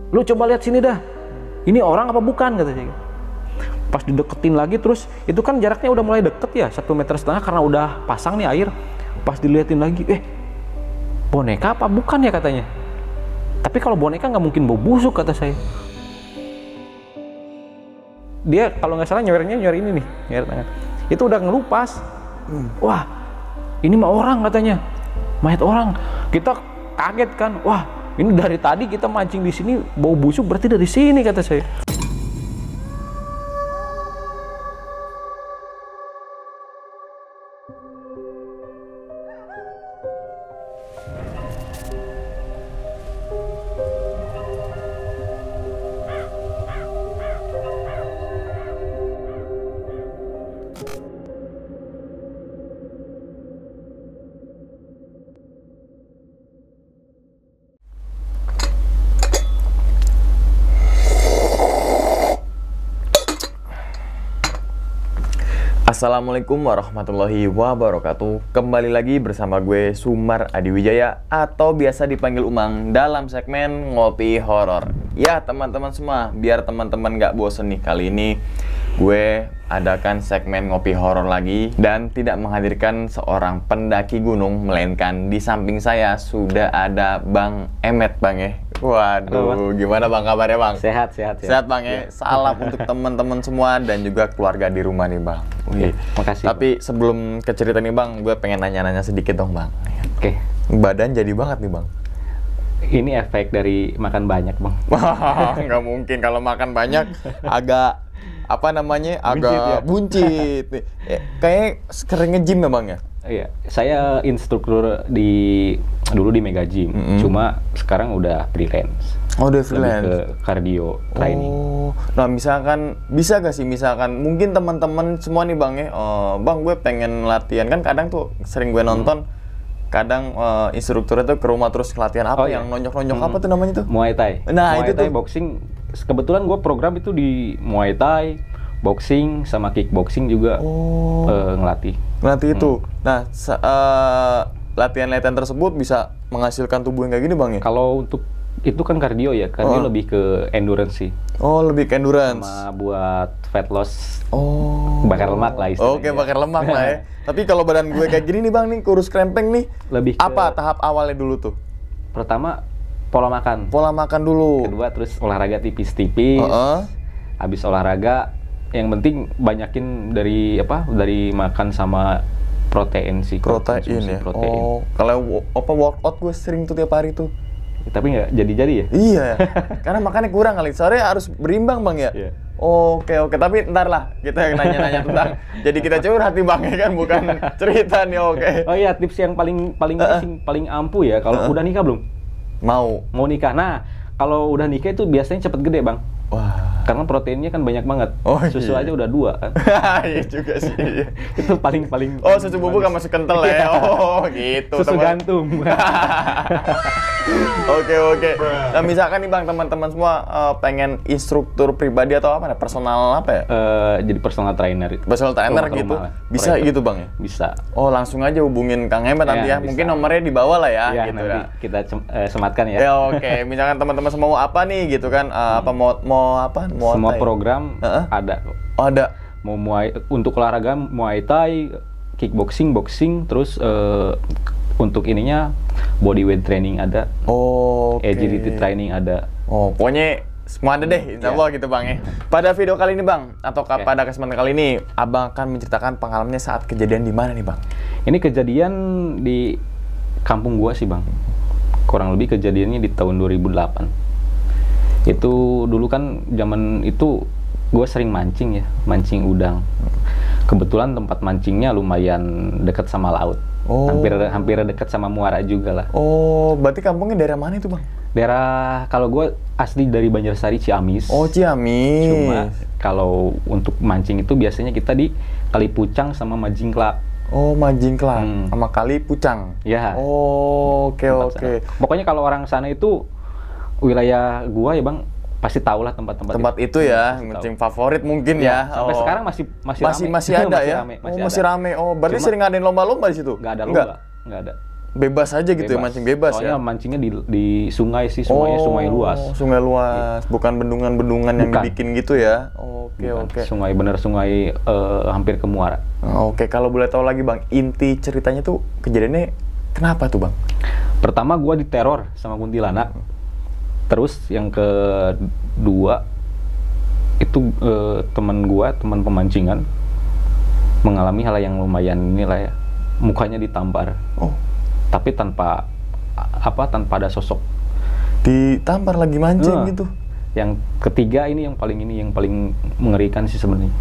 lu coba lihat sini dah, ini orang apa bukan katanya. Pas dideketin lagi terus, itu kan jaraknya udah mulai deket ya, 1,5 meter karena udah pasang nih air. Pas diliatin lagi, boneka apa bukan ya katanya. Tapi kalau boneka nggak mungkin bau busuk kata saya. Dia kalau nggak salah nyari ini nih, nyari tangan. Itu udah ngelupas. Wah, ini mah orang katanya, mayat orang. Kita kaget kan, wah ini dari tadi kita mancing di sini bau busuk berarti dari sini kata saya. Assalamualaikum warahmatullahi wabarakatuh. Kembali lagi bersama gue Sumar Adiwijaya atau biasa dipanggil Umang dalam segmen Ngopi Horor. Ya teman-teman semua, biar teman-teman gak bosen nih, kali ini gue adakan segmen Ngopi Horor lagi dan tidak menghadirkan seorang pendaki gunung, melainkan di samping saya sudah ada Bang Emet, Bang ya. Waduh, gimana Bang kabarnya Bang? Sehat Bang ya. Salam untuk teman-teman semua dan juga keluarga di rumah nih Bang. Oke, makasih. Tapi sebelum ke cerita nih Bang, gue pengen nanya-nanya sedikit dong Bang. Oke. Badan jadi banget nih Bang. Ini efek dari makan banyak Bang. Nggak mungkin kalau makan banyak, agak apa namanya, agak buncit. Kayak sering nge-gym ya Bang ya? Iya, saya instruktur dulu di Mega Gym, cuma sekarang udah freelance. Oh, udah Lebih freelance. ke cardio training. Oh, nah misalkan bisa gak sih, misalkan mungkin teman-teman semua nih Bang ya, Bang gue pengen latihan, kan kadang tuh sering gue nonton, kadang instrukturnya tuh ke rumah terus latihan apa yang nonyok-nonyok apa tuh namanya tuh? Muay Thai. Nah, Muay itu Thai tuh. boxing. Kebetulan gue program itu di Muay Thai, boxing sama kickboxing juga ngelatih. Ngelatih itu. Nah, latihan-latihan tersebut bisa menghasilkan tubuh yang kayak gini Bang ya? Kalau untuk itu kan kardio ya, kardio lebih ke endurance sih. Oh, lebih ke endurance. Sama buat fat loss, Oh. bakar lemak lah istilahnya. Oke, bakar lemak lah ya. Tapi kalau badan gue kayak gini nih Bang nih, kurus krempeng nih. Lebih ke, apa tahap awalnya dulu tuh? pertama pola makan. Pola makan dulu. Kedua terus olahraga tipis-tipis. Habis olahraga yang penting banyakin dari makan sama protein sih. Protein ya. Protein. Oh, kalau workout gue sering tuh tiap hari tuh. Tapi nggak jadi-jadi ya? Iya, karena makannya kurang kali. Soalnya harus berimbang Bang ya. Iya. Oke, tapi ntar lah kita nanya-nanya tentang. Jadi kita curhat nih Bang ya kan, bukan cerita nih. Oke. Oh iya, tips yang paling ampuh ya kalau udah nikah belum? Mau nikah. Nah, kalau udah nikah itu biasanya cepet gede Bang. Wah. Karena proteinnya kan banyak banget. Susu aja udah 2 kan. Iya juga sih. Itu paling. Oh, susu bubuk sama susu kental ya. Oh, gitu. Susu gantung. Oke. Nah, misalkan nih Bang, teman-teman semua pengen instruktur pribadi atau apa? Personal apa ya? Jadi personal trainer. Personal trainer gitu. Bisa gitu Bang ya? Bisa. Oh, langsung aja hubungin Kang Hemat nanti ya. Bisa. Mungkin nomornya di bawah lah ya. Ya, gitu nanti ya. kita sematkan ya. Ya oke. Misalkan teman-teman semua mau apa nih gitu kan? Apa mau apa? Semua program ada. Oh, ada. Mau untuk olahraga Muay Thai, kickboxing, boxing, terus untuk ininya bodyweight training ada. Oh. Agility training ada. Oh, pokoknya semua ada deh, insya Allah gitu Bang ya. Pada video kali ini Bang, atau pada kesempatan kali ini, Abang akan menceritakan pengalamannya saat kejadian di mana nih Bang? Ini kejadian di kampung gua sih Bang. Kurang lebih kejadiannya di tahun 2008. Itu dulu kan zaman itu gue sering mancing ya, mancing udang. Kebetulan tempat mancingnya lumayan dekat sama laut. Oh. Hampir dekat sama muara juga lah. Oh, berarti kampungnya daerah mana itu Bang? Daerah, kalau gue asli dari Banjarsari, Ciamis. Oh, Ciamis. Cuma kalau untuk mancing itu biasanya kita di Kali Pucang sama Majingklak. Oh, Majingklak sama Kali Pucang. Ya. Oh, oke. Pokoknya kalau orang sana itu wilayah gua ya Bang, pasti tahu lah tempat itu ya, mancing favorit mungkin ya. Sampai sekarang masih rame. Masih ada ya. Masih masih rame. Oh, berarti sering ngadain lomba-lomba di situ? Nggak ada lomba. Nggak ada. bebas aja gitu ya, mancing bebas. Soalnya ya. mancingnya di sungai sih, sungai luas. Sungai luas, bukan bendungan-bendungan yang dibikin gitu ya. Oke. Sungai hampir ke muara. Oke, kalau boleh tahu lagi Bang, inti ceritanya tuh kejadiannya kenapa tuh Bang? Pertama gua diteror sama kuntilanak. Terus yang kedua itu teman pemancingan mengalami hal yang lumayan inilah ya, mukanya ditampar. Tapi tanpa ada sosok. Ditampar lagi mancing gitu. Yang ketiga ini yang paling mengerikan sih sebenarnya.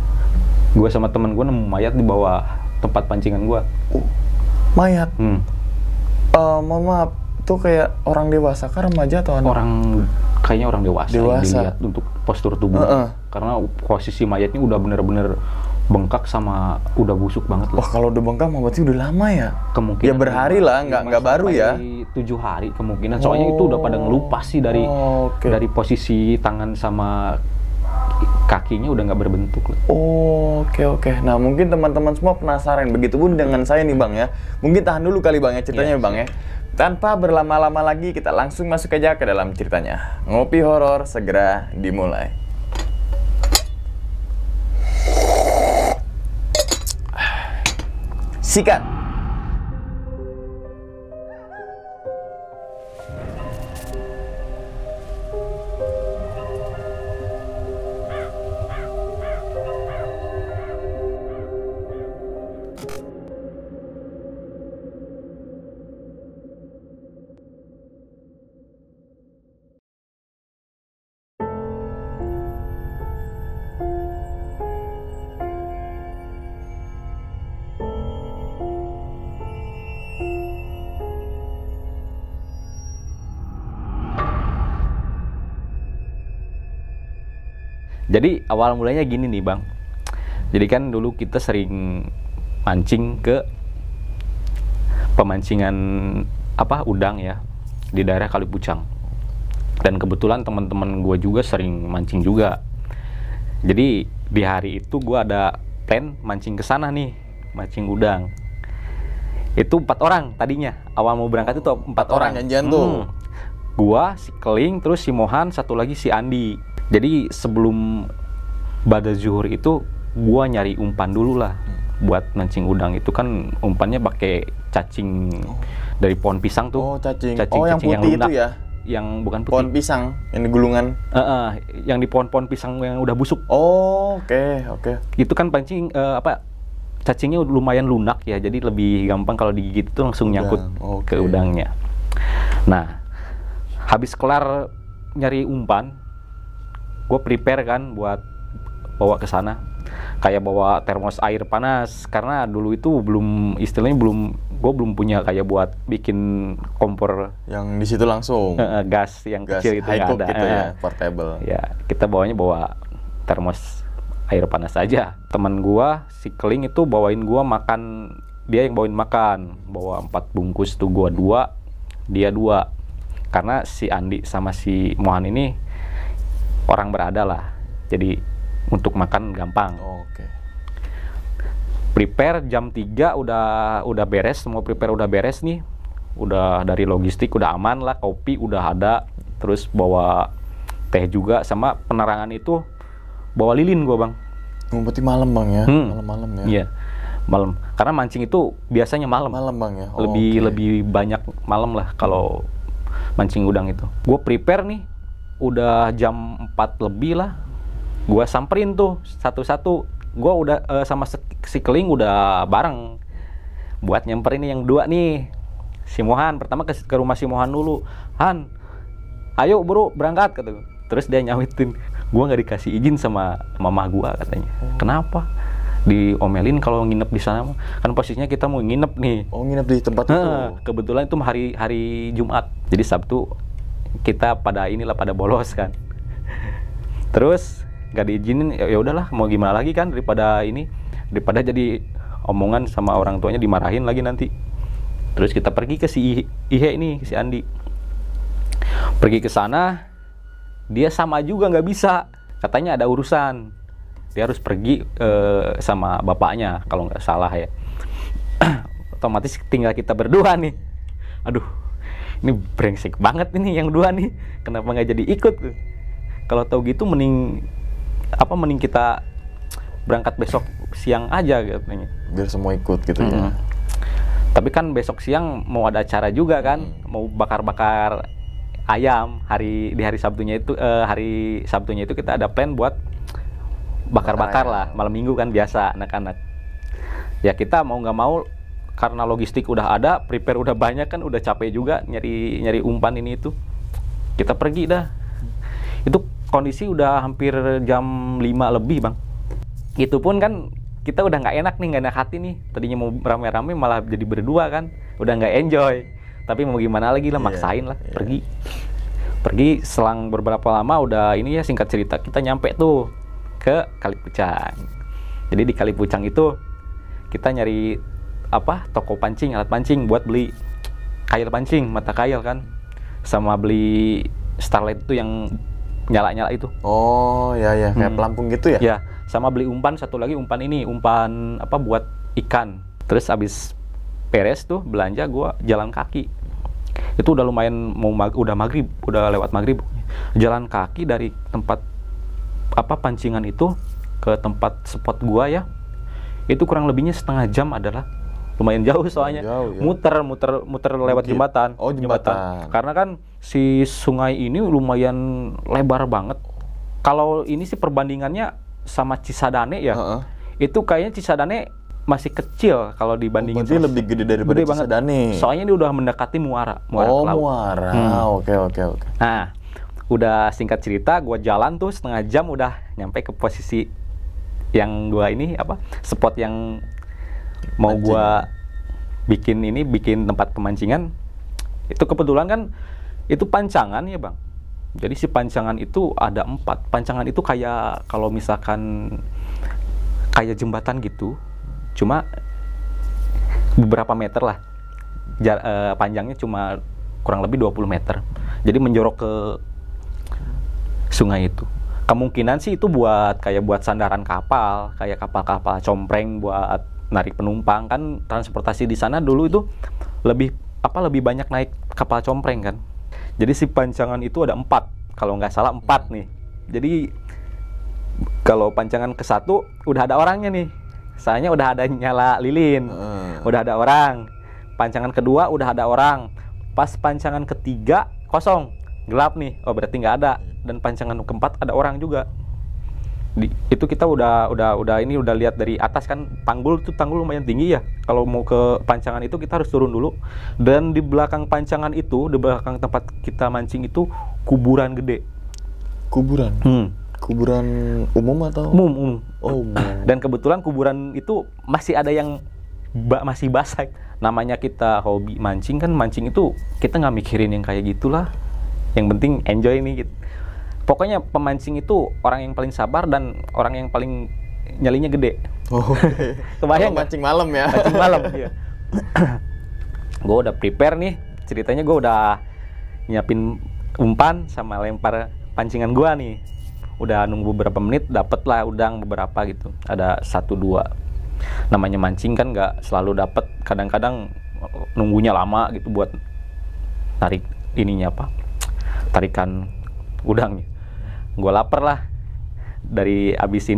Gue sama temen gue nemu mayat di bawah tempat pancingan gue. Mayat? Mohon maaf, itu kayak orang dewasa kah, remaja atau anak? Kayaknya orang dewasa. Dilihat untuk postur tubuh. Karena posisi mayatnya udah bener-bener bengkak sama udah busuk banget lah. Wah, kalau udah bengkak berarti udah lama ya? Kemungkinan ya berhari lah, nggak baru ya? 7 hari kemungkinan. Soalnya itu udah pada ngelupas sih dari posisi tangan sama kakinya udah nggak berbentuk. Oke. Nah, mungkin teman-teman semua penasaran. Begitupun dengan saya nih Bang ya. Mungkin tahan dulu kali Bang ya ceritanya Bang ya. Tanpa berlama-lama lagi, kita langsung masuk aja ke dalam ceritanya. Ngopi horor segera dimulai. Sikat. Jadi awal mulanya gini nih Bang. Jadi kan dulu kita sering mancing ke pemancingan udang ya di daerah Kalipucang. Dan kebetulan teman-teman gue juga sering mancing juga. Jadi di hari itu gue ada plan mancing ke sana nih, mancing udang. Itu 4 orang tadinya. Awal mau berangkat itu 4 orang. Janjian tuh. Gua, si Keling, terus si Mohan, satu lagi si Andi. Jadi sebelum bada zuhur itu gua nyari umpan dulu lah buat mancing udang. Itu kan umpannya pakai cacing dari pohon pisang tuh. Cacing yang yang putih lunak, itu ya? Yang bukan putih. Pohon pisang yang di gulungan. Yang di pohon-pohon pisang yang udah busuk. Oke. Itu kan pancing cacingnya lumayan lunak ya. Jadi lebih gampang kalau digigit itu langsung nyangkut ke udangnya. Nah, habis kelar nyari umpan, gue prepare kan buat bawa ke sana, kayak bawa termos air panas, karena dulu itu gue belum punya kayak buat bikin kompor yang di situ langsung gas yang kecil itu nggak ada gitu ya, portable ya. Kita bawa termos air panas aja. Teman gue si Keling itu bawain gue makan, dia yang bawain makan, bawa 4 bungkus tuh, gue 2, dia 2, karena si Andi sama si Mohan ini orang berada lah, jadi untuk makan gampang. Prepare jam 3 udah beres, semua prepare udah beres nih, udah dari logistik udah aman lah, kopi udah ada, terus bawa teh juga, sama penerangan itu bawa lilin gua Bang. Berarti malam Bang ya? Malam-malam ya? Iya, malam, karena mancing itu biasanya malam. Malam Bang ya? Lebih banyak malam lah kalau mancing udang itu. Gue prepare nih, udah jam 4 lebih lah, gue samperin tuh satu-satu. Gue udah sama si Keling udah bareng buat nyamperin yang 2 nih, si Mohan. Pertama ke rumah si Mohan dulu. Han, ayo bro berangkat, kata gue. Terus dia nyawitin, gue nggak dikasih izin sama mama gue katanya. Kenapa? Diomelin kalau nginep di sana. Kan posisinya kita mau nginep nih. Nginep di tempat itu. Kebetulan itu hari Jumat, jadi Sabtu kita pada bolos kan. Terus nggak diizinin, ya udahlah, mau gimana lagi kan, daripada jadi omongan sama orang tuanya, dimarahin lagi nanti. Terus kita pergi ke si Ihe ini, si Andi. Pergi ke sana, dia sama juga nggak bisa, katanya ada urusan, dia harus pergi sama bapaknya kalau nggak salah ya. Otomatis tinggal kita berdua nih. aduh ini brengsek banget ini yang dua nih, kenapa nggak jadi ikut tuh. Kalau tahu gitu mending kita berangkat besok siang aja katanya. Biar semua ikut gitu ya. Tapi kan besok siang mau ada acara juga kan, mau bakar-bakar ayam di hari Sabtunya itu hari Sabtunya itu kita ada plan buat bakar-bakar lah malam minggu kan biasa anak-anak. Ya kita mau nggak mau karena logistik udah ada, prepare udah banyak kan, udah capek juga nyari umpan ini itu. Kita pergi dah. Itu kondisi udah hampir jam 5 lebih bang. Itu pun kan kita udah nggak enak nih, nggak enak hati nih. Tadinya mau rame-rame malah jadi berdua kan, udah nggak enjoy. Tapi mau gimana lagi lah, maksain lah, pergi. Selang beberapa lama udah ini ya, singkat cerita kita nyampe tuh ke Kalipucang. Jadi di Kalipucang itu kita nyari toko pancing, alat pancing buat beli kail pancing, mata kail kan, sama beli starlight itu yang nyala-nyala itu. Oh ya kayak pelampung gitu ya? Ya, sama beli umpan, satu lagi umpan buat ikan. Terus abis beres tuh belanja, gua jalan kaki. Itu udah lumayan udah maghrib, udah lewat maghrib. Jalan kaki dari tempat pancingan itu ke tempat spot gua ya. Itu kurang lebihnya setengah jam adalah. Lumayan jauh soalnya. Jauh, ya? Muter lewat jembatan. Oh, jembatan. Karena kan si sungai ini lumayan lebar banget. Kalau ini sih perbandingannya sama Cisadane ya. Itu kayaknya Cisadane masih kecil kalau dibandingin. Berarti lebih gede daripada Cisadane. Soalnya dia udah mendekati Muara oh, Laut. Muara. Oke. Nah, udah singkat cerita, gua jalan tuh setengah jam udah nyampe ke posisi yang gua spot yang mau gua bikin tempat pemancingan. Itu kebetulan kan itu pancangan ya bang. Jadi si pancangan itu ada 4. Pancangan itu kayak kalau misalkan kayak jembatan gitu, cuma beberapa meter lah. Panjangnya cuma kurang lebih 20 meter. Jadi menjorok ke sungai itu. Kemungkinan sih itu buat sandaran kapal, kayak kapal-kapal compreng buat narik penumpang kan. Transportasi di sana dulu itu lebih banyak naik kapal compreng kan. Jadi si pancangan itu ada 4, kalau nggak salah 4 nih. Jadi kalau pancangan ke-1 udah ada orangnya nih, soalnya udah ada nyala lilin, udah ada orang. Pancangan kedua udah ada orang. Pas pancangan ketiga kosong, gelap nih, oh berarti nggak ada. Dan pancangan keempat ada orang juga. Itu kita udah lihat dari atas kan, tanggul lumayan tinggi ya. Kalau mau ke pancangan itu kita harus turun dulu. Dan di belakang pancangan itu, di belakang tempat kita mancing itu kuburan gede. Kuburan? Kuburan umum atau? Umum. Oh, umum. Dan kebetulan kuburan itu masih ada yang masih basah. Namanya kita hobi mancing kan, mancing itu kita nggak mikirin yang kayak gitulah. Yang penting enjoy nih gitu. Pokoknya pemancing itu orang yang paling sabar dan orang yang paling nyalinya gede. Oh, okay. Kebayang nggak? Mancing malam ya? Mancing malam, iya. Gue udah prepare nih, ceritanya gue udah nyiapin umpan sama lempar pancingan gue nih. Udah nunggu beberapa menit, dapet lah udang beberapa gitu. Ada 1-2. Namanya mancing kan nggak selalu dapet. Kadang-kadang nunggunya lama gitu buat tarik tarikan udangnya. Gue lapar lah. Abis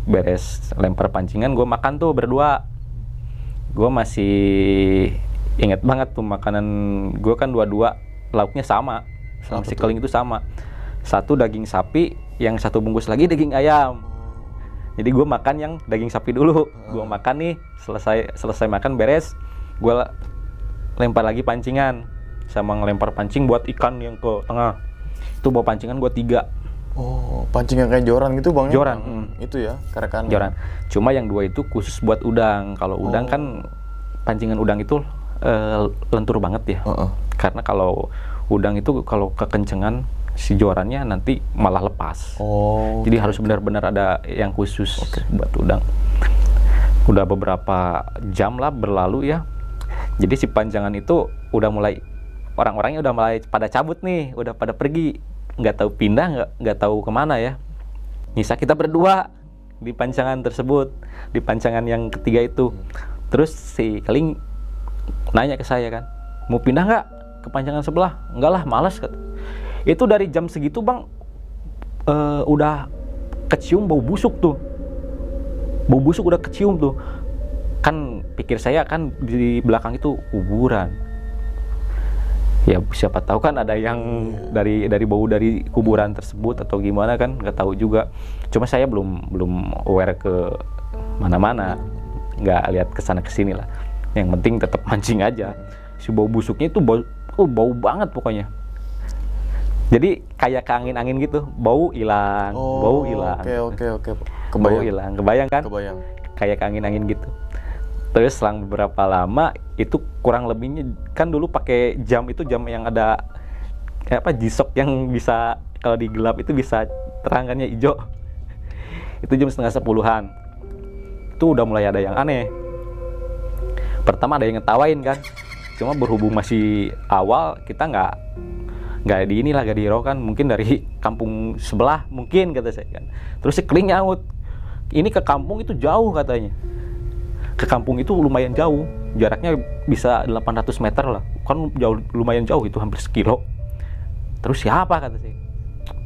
beres lempar pancingan, gue makan tuh berdua. Gue masih inget banget tuh makanan gue kan dua-dua lauknya sama si keling itu sama. Satu daging sapi, yang satu bungkus lagi daging ayam. Jadi gue makan yang daging sapi dulu. Gue makan nih, selesai makan beres, gue lempar lagi pancingan. Sama ngelempar pancing buat ikan yang ke tengah. Itu bawa pancingan gue 3. Oh, pancing yang kayak joran gitu bang? Joran. Itu ya, karekan. Joran. Cuma yang 2 itu khusus buat udang. Kalau udang kan, pancingan udang itu lentur banget ya. Karena kalau udang itu kalau kekencengan si jorannya nanti malah lepas. Jadi harus benar-benar ada yang khusus buat udang. Udah beberapa jam lah berlalu ya. Jadi si panjangan itu udah mulai, orang-orangnya udah mulai pada cabut nih, udah pada pergi, nggak tahu pindah, nggak tahu kemana ya. Nisa kita berdua di pancangan tersebut, di pancangan yang ketiga itu. Terus si keling nanya ke saya kan, mau pindah nggak ke pancingan sebelah? Enggak lah, malas kata. Itu dari jam segitu bang, udah kecium bau busuk tuh. Bau busuk udah kecium tuh. Kan pikir saya kan di belakang itu kuburan. Ya siapa tahu kan ada yang dari bau dari kuburan tersebut atau gimana kan, nggak tahu juga. Cuma saya belum aware ke mana-mana, nggak lihat kesana kesini lah. Yang penting tetap mancing aja. Si bau busuknya itu bau banget pokoknya. Jadi kayak ke angin-angin gitu, bau hilang, bau hilang. Oke. Bau hilang, kebayang kan? Kebayang. Kayak ke angin-angin gitu. Terus selang beberapa lama itu kurang lebihnya kan dulu pakai jam itu jam yang ada G-Shock yang bisa kalau digelap itu bisa terangannya hijau. Itu jam 9:30-an. Itu udah mulai ada yang aneh. Pertama ada yang ngetawain kan. Cuma berhubung masih awal kita nggak di inilah gak dihirau kan, mungkin dari kampung sebelah mungkin kata saya kan. Terus si Keling nyaut, ini ke kampung itu jauh katanya. Ke kampung itu lumayan jauh, jaraknya bisa 800 meter lah, kan jauh, lumayan jauh itu, hampir sekilo. Terus siapa kata saya?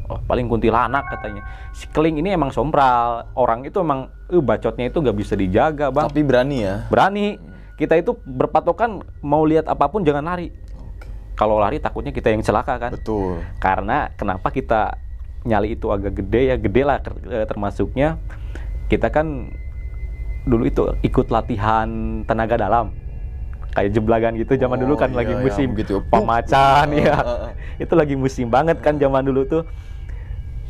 Oh paling kuntilanak katanya. Si Keling ini emang sompral, orang itu emang bacotnya itu gak bisa dijaga bang. Tapi berani ya? Berani. Kita itu berpatokan mau lihat apapun jangan lari. Kalau lari takutnya kita yang celaka kan. Betul. Karena kenapa kita nyali itu agak gede ya, gede lah termasuknya. Kita kan dulu itu ikut latihan tenaga dalam kayak jeblagan gitu zaman dulu kan, lagi musim gitu. Pemacan ya. Itu lagi musim banget kan zaman dulu tuh.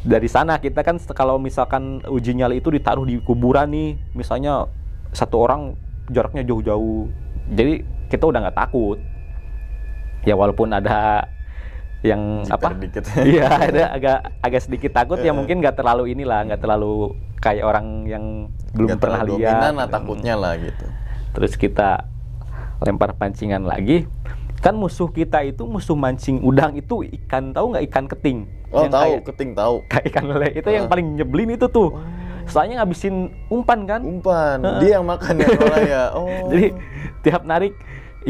Dari sana kita kan kalau misalkan uji nyali itu ditaruh di kuburan nih, misalnya satu orang jaraknya jauh-jauh, jadi kita udah nggak takut ya, walaupun ada yang jiper dikit. Iya ada agak sedikit takut ya, mungkin nggak terlalu nggak terlalu kayak orang yang belum pernah lihat lah, takutnya lah gitu. Terus kita lempar pancingan lagi, kan musuh kita itu musuh mancing udang itu ikan, tahu nggak ikan keting? Oh yang tahu, kayak, keting tahu. Kayak ikan lele itu yang paling nyebelin itu tuh. Soalnya ngabisin umpan kan? Dia yang makan ya orang ya. Jadi tiap narik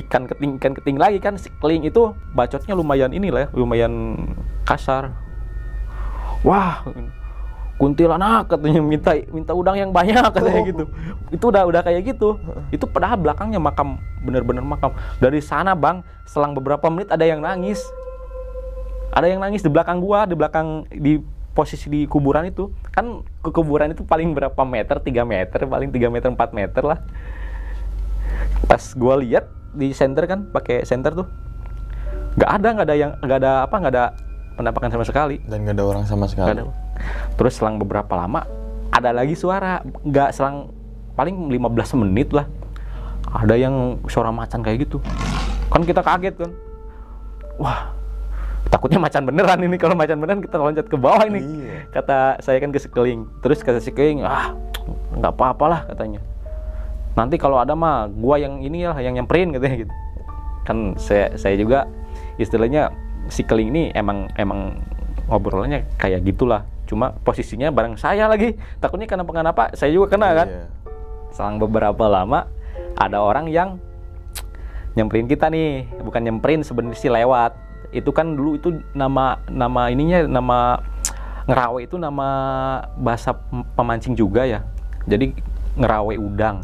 ikan keting lagi kan, si Keling itu bacotnya lumayan lumayan kasar. Wah, kuntilanak katanya, minta udang yang banyak katanya gitu. Itu udah kayak gitu. Itu padahal belakangnya makam, bener-bener makam. Dari sana bang, selang beberapa menit ada yang nangis. Ada yang nangis di belakang gua, di posisi di kuburan itu. Kan ke kuburan itu paling berapa meter? 3 meter, paling 3 meter 4 meter lah. Pas gua lihat di senter kan, pakai senter tuh, nggak ada penampakan sama sekali. Dan nggak ada orang sama sekali. Terus selang beberapa lama ada lagi suara, nggak selang paling 15 menit lah, ada yang suara macan kayak gitu. Kan kita kaget kan, wah takutnya macan beneran ini. Kalau macan beneran kita loncat ke bawah ini. Kata saya kan ke si Keling. Terus kata si Keling, nggak apa-apalah katanya, nanti kalau ada mah gua yang ini lah yang nyamperin katanya gitu. Kan saya juga istilahnya si Keling ini emang ngobrolnya kayak gitulah. Cuma posisinya bareng saya lagi, takutnya kenapa saya juga kena kan. Selang beberapa lama ada orang yang nyamperin kita nih, bukan nyamperin sebenarnya sih, lewat. Itu kan dulu itu nama ngerawe itu nama bahasa pemancing juga ya. Jadi ngerawe udang.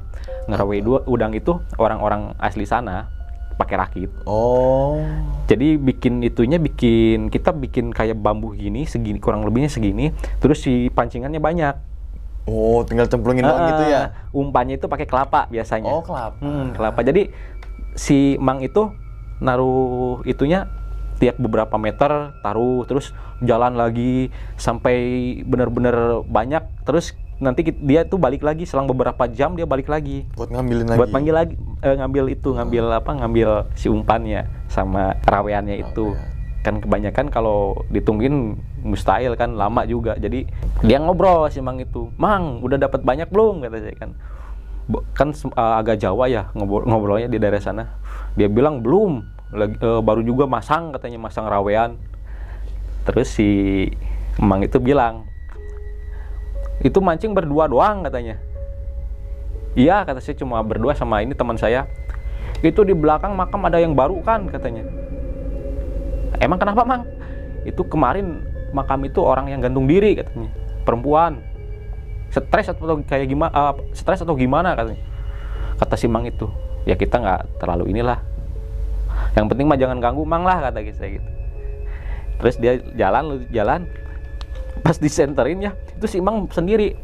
Udang itu orang-orang asli sana pakai rakit. Jadi kita bikin kayak bambu gini, segini, kurang lebihnya segini. Terus si pancingannya banyak. Tinggal cemplungin doang gitu ya. Umpannya itu pakai kelapa biasanya. Kelapa. Kelapa. Jadi si Mang itu naruh itunya tiap beberapa meter taruh, terus jalan lagi sampai benar-benar banyak. Terus nanti dia tuh balik lagi, selang beberapa jam dia balik lagi buat ngambilin lagi. Buat panggil lagi, ngambil si umpannya sama raweannya itu. Kan kebanyakan kalau ditungguin mustahil kan, lama juga. Jadi dia ngobrol si Mang itu, "Mang, udah dapat banyak belum?" kata saya kan. Kan agak Jawa ya ngobrolnya di daerah sana. Dia bilang belum, baru juga masang katanya, masang rawean. Terus si Mang itu bilang, "Itu mancing berdua doang," katanya. "Iya," kata saya, "cuma berdua sama ini teman saya." Itu di belakang makam ada yang baru kan katanya. Emang kenapa Mang? Itu kemarin makam itu orang yang gantung diri katanya, perempuan. Stres atau kayak gimana? Stres atau gimana katanya? Kata si Mang itu. Ya kita nggak terlalu inilah. Yang penting mah jangan ganggu Mang lah kata saya gitu. Terus dia jalan. Pas disenterin ya, itu si Mang sendiri.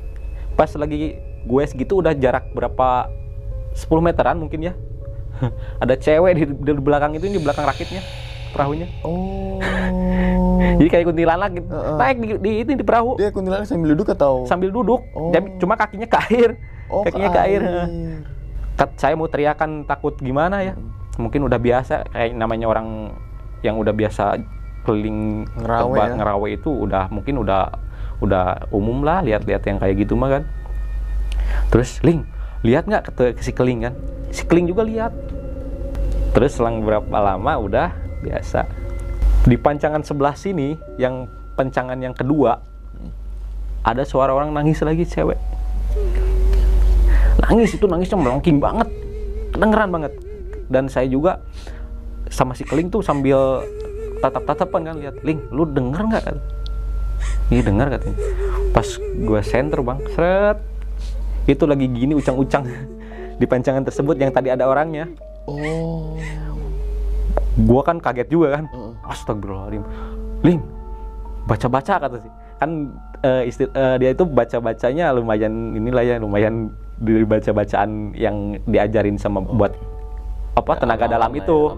Pas lagi gue segitu udah jarak berapa 10 meteran mungkin ya. Ada cewek di belakang itu, di belakang rakitnya, perahunya. Oh. Jadi kayak kuntilanak gitu. Naik di perahu. Dia kuntilanak sambil duduk atau? Sambil duduk. Oh. Cuma kakinya ke air. Oh, kakinya ke air. Saya mau teriakan takut gimana ya. Mungkin udah biasa, kayak namanya orang yang udah biasa keliling ngerawe itu mungkin udah umum lah lihat-lihat yang kayak gitu mah kan. Terus Ling, lihat nggak ke si Keling kan? Si Keling juga lihat. Terus selang berapa lama udah biasa. Di pancangan sebelah sini, yang pancangan yang kedua, ada suara orang nangis lagi, cewek. Nangisnya melengking banget, kedengeran banget. Dan saya juga sama si Keling tuh sambil tatap-tatapan kan, lihat, Ling, lu denger nggak? Iya dengar katanya. Pas gue senter Bang, seret, itu lagi gini ucang-ucang di pancangan tersebut yang tadi ada orangnya. Oh. Gue kan kaget juga kan. Astagfirullahaladzim. Ling, baca-baca kata sih. Kan dia itu baca-bacanya lumayan inilah ya, lumayan dari baca-bacaan yang diajarin sama buat apa tenaga dalam itu,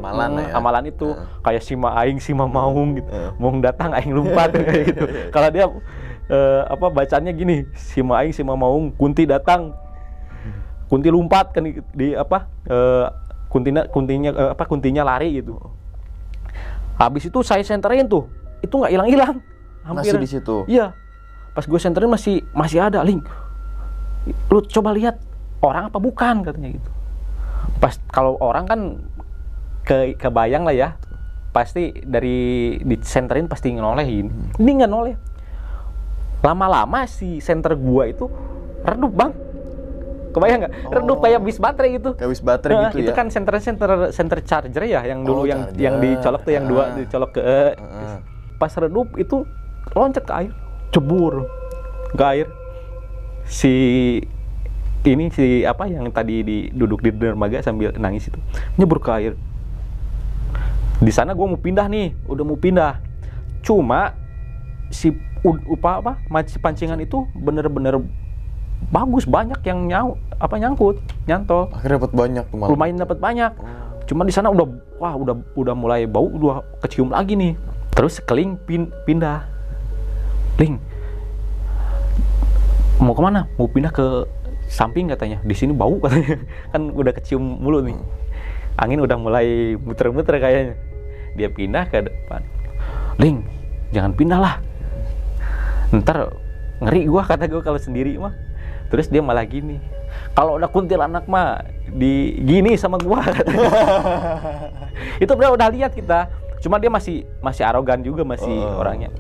amalan itu kayak sima aing sima maung gitu, mau datang aing lumpat kayak gitu. Kalau dia bacanya gini, sima aing sima maung, kunti datang, kunti lumpat kan di kuntinya lari gitu. Habis itu saya senterin tuh, itu nggak hilang-hilang, hampir masih di situ. Iya, pas gue senterin masih ada. Ling, lu coba lihat orang apa bukan katanya gitu. Pas kalau orang kan kebayang lah ya, pasti dari disenterin pasti ngenolehin. Ini nggak noleh. Lama-lama si senter gua itu redup Bang. Kebayang nggak? Redup kayak bis baterai gitu. Kayak bis baterai gitu itu ya. Kan center charger ya, yang dulu yang dicolok tuh, yang dua dicolok ke pas redup itu loncat ke air, cebur ke air. Si yang tadi duduk di dermaga sambil nangis itu nyebur ke air. Di sana gue mau pindah nih, udah mau pindah. Cuma si pancingan itu bener-bener bagus, banyak yang nyangkut, nyantol. Akhirnya dapat banyak tuh malah. Lumayan dapat banyak. Cuma di sana udah mulai bau, udah kecium lagi nih. Terus Keling pindah. Ling, mau kemana? Mau pindah ke samping katanya, di sini bau katanya, kan udah kecium mulu nih, angin udah mulai muter-muter kayaknya. Dia pindah ke depan. Ling, jangan pindah lah, ntar ngeri gua, kata gua kalau sendiri mah. Terus dia malah gini, kalau udah kuntilanak mah di gini sama gua katanya. Itu udah lihat kita, cuma dia masih arogan juga, masih orangnya.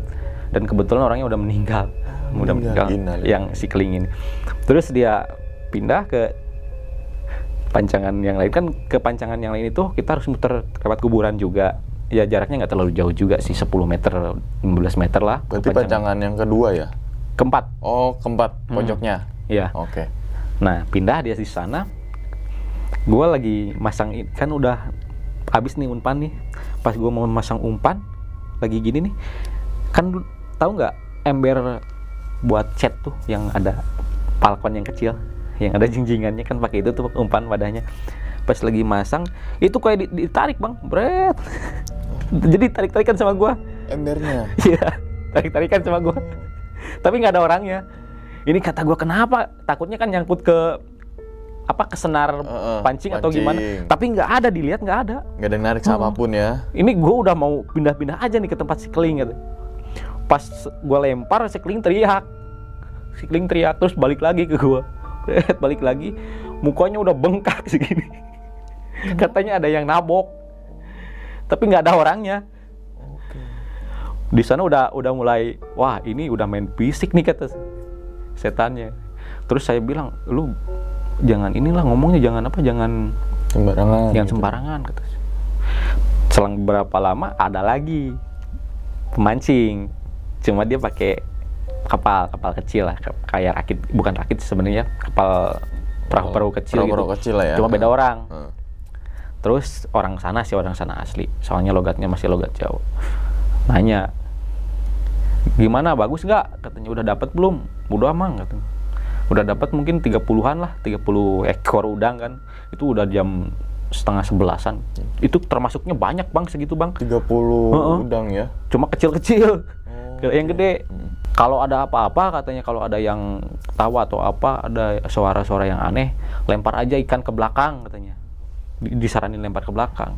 Dan kebetulan orangnya udah meninggal. Yang si Keling ini. Terus dia pindah ke pancangan yang lain. Kan ke pancangan yang lain itu kita harus muter lewat kuburan juga. Ya jaraknya nggak terlalu jauh juga sih, 10 meter, 15 meter lah. Berarti pancangan yang kedua ya? Keempat. Oh, keempat, pojoknya? Iya. Oke. Nah, pindah dia di sana. Gue lagi masang, kan udah habis nih umpan nih. Pas gue mau masang umpan, lagi gini nih. Kan tahu nggak ember buat cat tuh yang ada palkon yang kecil, yang ada jinjingannya, kan pakai itu tuh umpan wadahnya. Pas lagi masang itu kayak ditarik Bang, bret. Jadi tarik-tarikan sama gua embernya. Iya, tarik-tarikan sama gua. Tapi nggak ada orangnya. Ini kata gua, kenapa? Takutnya kan nyangkut ke senar pancing atau gimana. Tapi nggak ada, dilihat nggak ada. Nggak ada yang narik siapapun ya. Ini gua udah mau pindah-pindah aja nih ke tempat si Keling gitu. Pas gue lempar, si Keling teriak, terus balik lagi ke gue, balik lagi, mukanya udah bengkak segini. Katanya ada yang nabok, tapi nggak ada orangnya. Di sana udah mulai, wah ini udah main fisik nih kata setannya. Terus saya bilang, lu jangan inilah ngomongnya, jangan Sembarangan. Jangan sembarangan kata. Selang berapa lama ada lagi pemancing, cuma dia pakai kapal kecil lah, kayak rakit, bukan rakit sebenarnya, kapal perahu kecil perahu gitu. kecil lah ya. Cuma beda orang. Terus orang sana asli, soalnya logatnya masih logat Jawa. Nanya, gimana, bagus nggak? Katanya, udah dapat belum? Udah mang katanya. Udah dapat mungkin 30-an lah, 30 ekor udang kan. Itu udah jam setengah 11-an. Itu termasuknya banyak bang, segitu bang. 30 udang ya? Cuma kecil-kecil. Yang gede. Kalau ada apa-apa katanya, kalau ada yang tawa atau apa, ada suara-suara yang aneh, lempar aja ikan ke belakang katanya. Disaranin lempar ke belakang.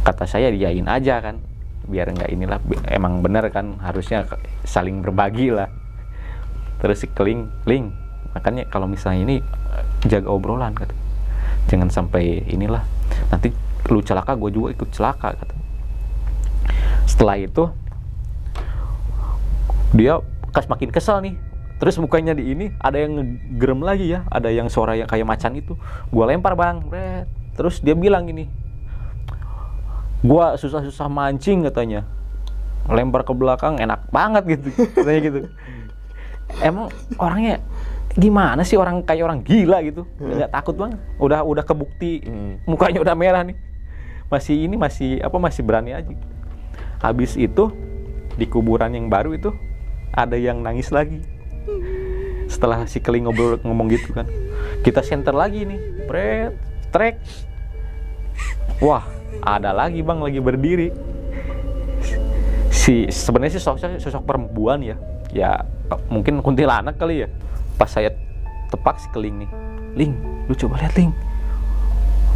Kata saya diain aja kan, biar nggak inilah, emang bener kan, harusnya saling berbagi lah. Terus si Keling, makanya kalau misalnya ini jaga obrolan kata, jangan sampai inilah, nanti lu celaka gue juga ikut celaka kata. Setelah itu dia makin kesel nih, terus mukanya di ini ada yang ngegerem lagi ya, ada yang suara yang kayak macan itu, gue lempar bang, terus dia bilang gini, gue susah-susah mancing katanya, lempar ke belakang enak banget gitu, katanya gitu. Emang orangnya gimana sih, orang kayak orang gila gitu, nggak takut bang, udah kebukti, mukanya udah merah nih, masih berani aja. Habis itu di kuburan yang baru itu ada yang nangis lagi. Setelah si Keling ngomong gitu kan, kita senter lagi nih, trek, wah ada lagi bang, lagi berdiri. Sebenarnya sih sosok perempuan ya mungkin kuntilanak kali ya. Pas saya tepak si Keling nih, Ling, lu coba lihat Ling.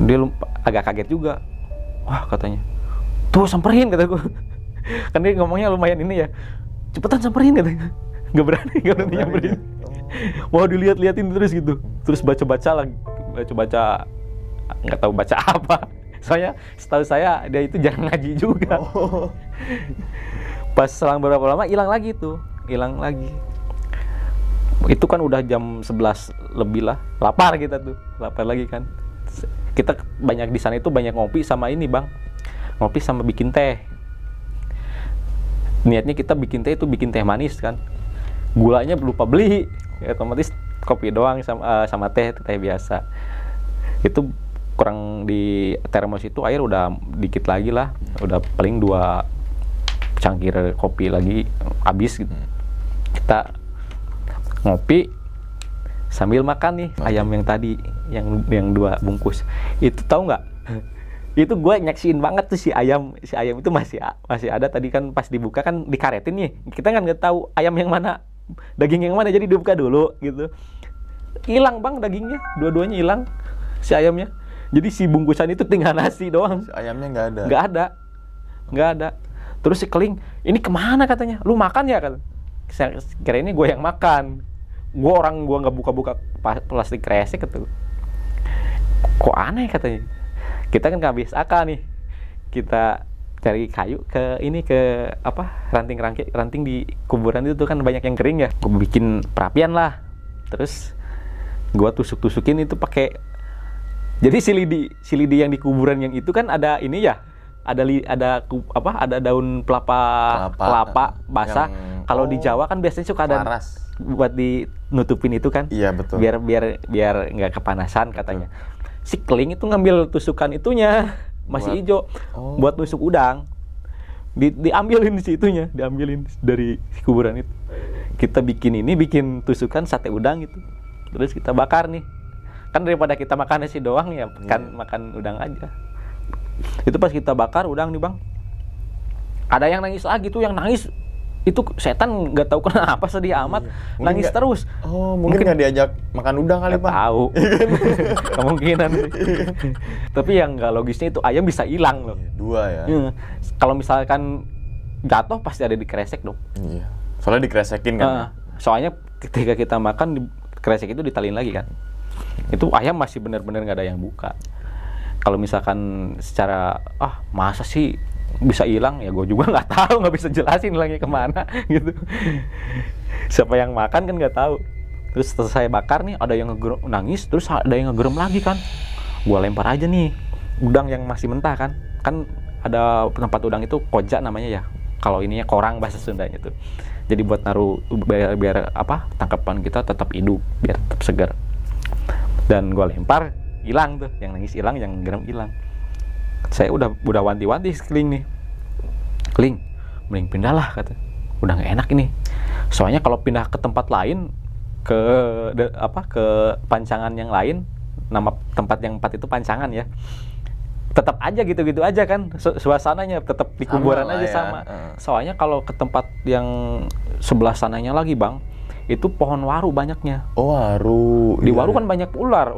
Dia agak kaget juga. Wah katanya, tuh samperin kata gue. Kan dia ngomongnya lumayan ini ya, cepetan samperin katanya. Gak berani nyamperin. Mau dilihat-liatin terus gitu. Terus baca lagi, nggak tahu baca apa. Soalnya setahu saya dia itu jarang ngaji juga. Pas selang beberapa lama hilang lagi. Itu kan udah jam 11 lebih lah, lapar kita tuh, lapar lagi kan. Kita banyak di sana itu banyak ngopi sama ini bang, ngopi sama bikin teh. Niatnya kita bikin teh itu bikin teh manis kan, gulanya lupa beli, ya, otomatis kopi doang sama teh biasa. Itu kurang di termos itu air udah dikit lagi lah, udah paling 2 cangkir kopi lagi habis gitu. Kita ngopi sambil makan nih ayam yang tadi, yang 2 bungkus. Itu tahu nggak? Itu gue nyaksiin banget tuh si ayam itu masih ada tadi kan, pas dibuka kan dikaretin nih. Kita kan nggak tahu ayam yang mana, daging yang mana, jadi dibuka dulu gitu. Hilang bang dagingnya, dua-duanya hilang si ayamnya. Jadi si bungkusan itu tinggal nasi doang. Si ayamnya nggak ada. Terus si Keling, ini kemana katanya? Lu makan ya kan? Kira ini gue yang makan. Gue nggak buka-buka plastik kresek gitu. Kok aneh katanya. Kita kan nggak habis akal nih. Kita cari kayu ke ranting di kuburan itu kan banyak yang kering ya. Gue bikin perapian lah. Terus gue tusuk-tusukin itu pakai. Jadi si lidi yang di kuburan yang itu kan ada ini ya. Ada daun kelapa basah. Kalau di Jawa kan biasanya suka ada laras buat dinutupin itu kan. Iya betul. Biar nggak kepanasan katanya. Si Keling itu ngambil tusukan itunya masih hijau buat tusuk udang. Diambilin si itunya, diambilin dari kuburan itu. Kita bikin tusukan sate udang itu. Terus kita bakar nih. Kan daripada kita makan nasi doang ya, makan udang aja. Itu pas kita bakar udang nih bang, ada yang nangis lagi tuh, yang nangis itu setan nggak tahu kenapa sedih amat, nangis terus. Mungkin nggak diajak makan udang kali pak. Tahu, kemungkinan. Tapi yang nggak logisnya itu ayam bisa hilang loh. 2 ya. Kalau misalkan jatuh pasti ada di kresek dong. Iya. Soalnya dikresekin kan. Soalnya ketika kita makan kresek itu ditalin lagi kan. Itu ayam masih benar-benar nggak ada yang buka. Kalau misalkan secara masa sih bisa hilang, ya gue juga nggak tahu, nggak bisa jelasin hilangnya kemana gitu. Siapa yang makan kan nggak tahu. Terus setelah saya bakar nih, ada yang nangis, terus ada yang ngegerem lagi kan. Gua lempar aja nih udang yang masih mentah kan ada tempat udang itu koja namanya ya, kalau ininya korang bahasa Sundanya tuh. Jadi buat naruh biar apa, tangkapan kita tetap hidup, biar tetap segar. Dan gua lempar, hilang tuh, yang nangis hilang, yang geram hilang. Saya udah wanti-wanti sekeliling nih, Keling, mending pindah lah kata, udah nggak enak ini. Soalnya kalau pindah ke tempat lain, ke pancangan yang lain, nama tempat yang 4 itu pancangan ya, tetap aja gitu-gitu aja kan suasananya, tetap di kuburan aja sama. Soalnya kalau ke tempat yang sebelah sananya lagi bang, itu pohon waru banyaknya. Oh, waru. Di waru kan banyak ular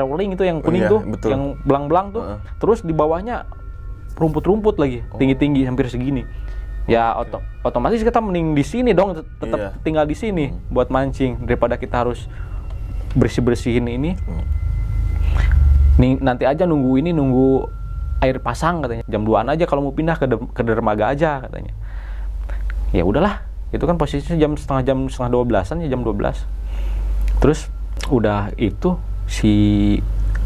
weling itu yang kuning tuh, betul. Yang belang-belang tuh. Terus di bawahnya rumput-rumput lagi, tinggi-tinggi hampir segini. Ya otomatis kita mending di sini dong, tetap tinggal di sini buat mancing daripada kita harus bersih-bersihin ini. Nih nanti aja nunggu air pasang katanya. Jam 2-an aja kalau mau pindah ke dermaga aja katanya. Ya udahlah. Itu kan posisinya setengah 12-an ya, jam 12. Terus udah itu si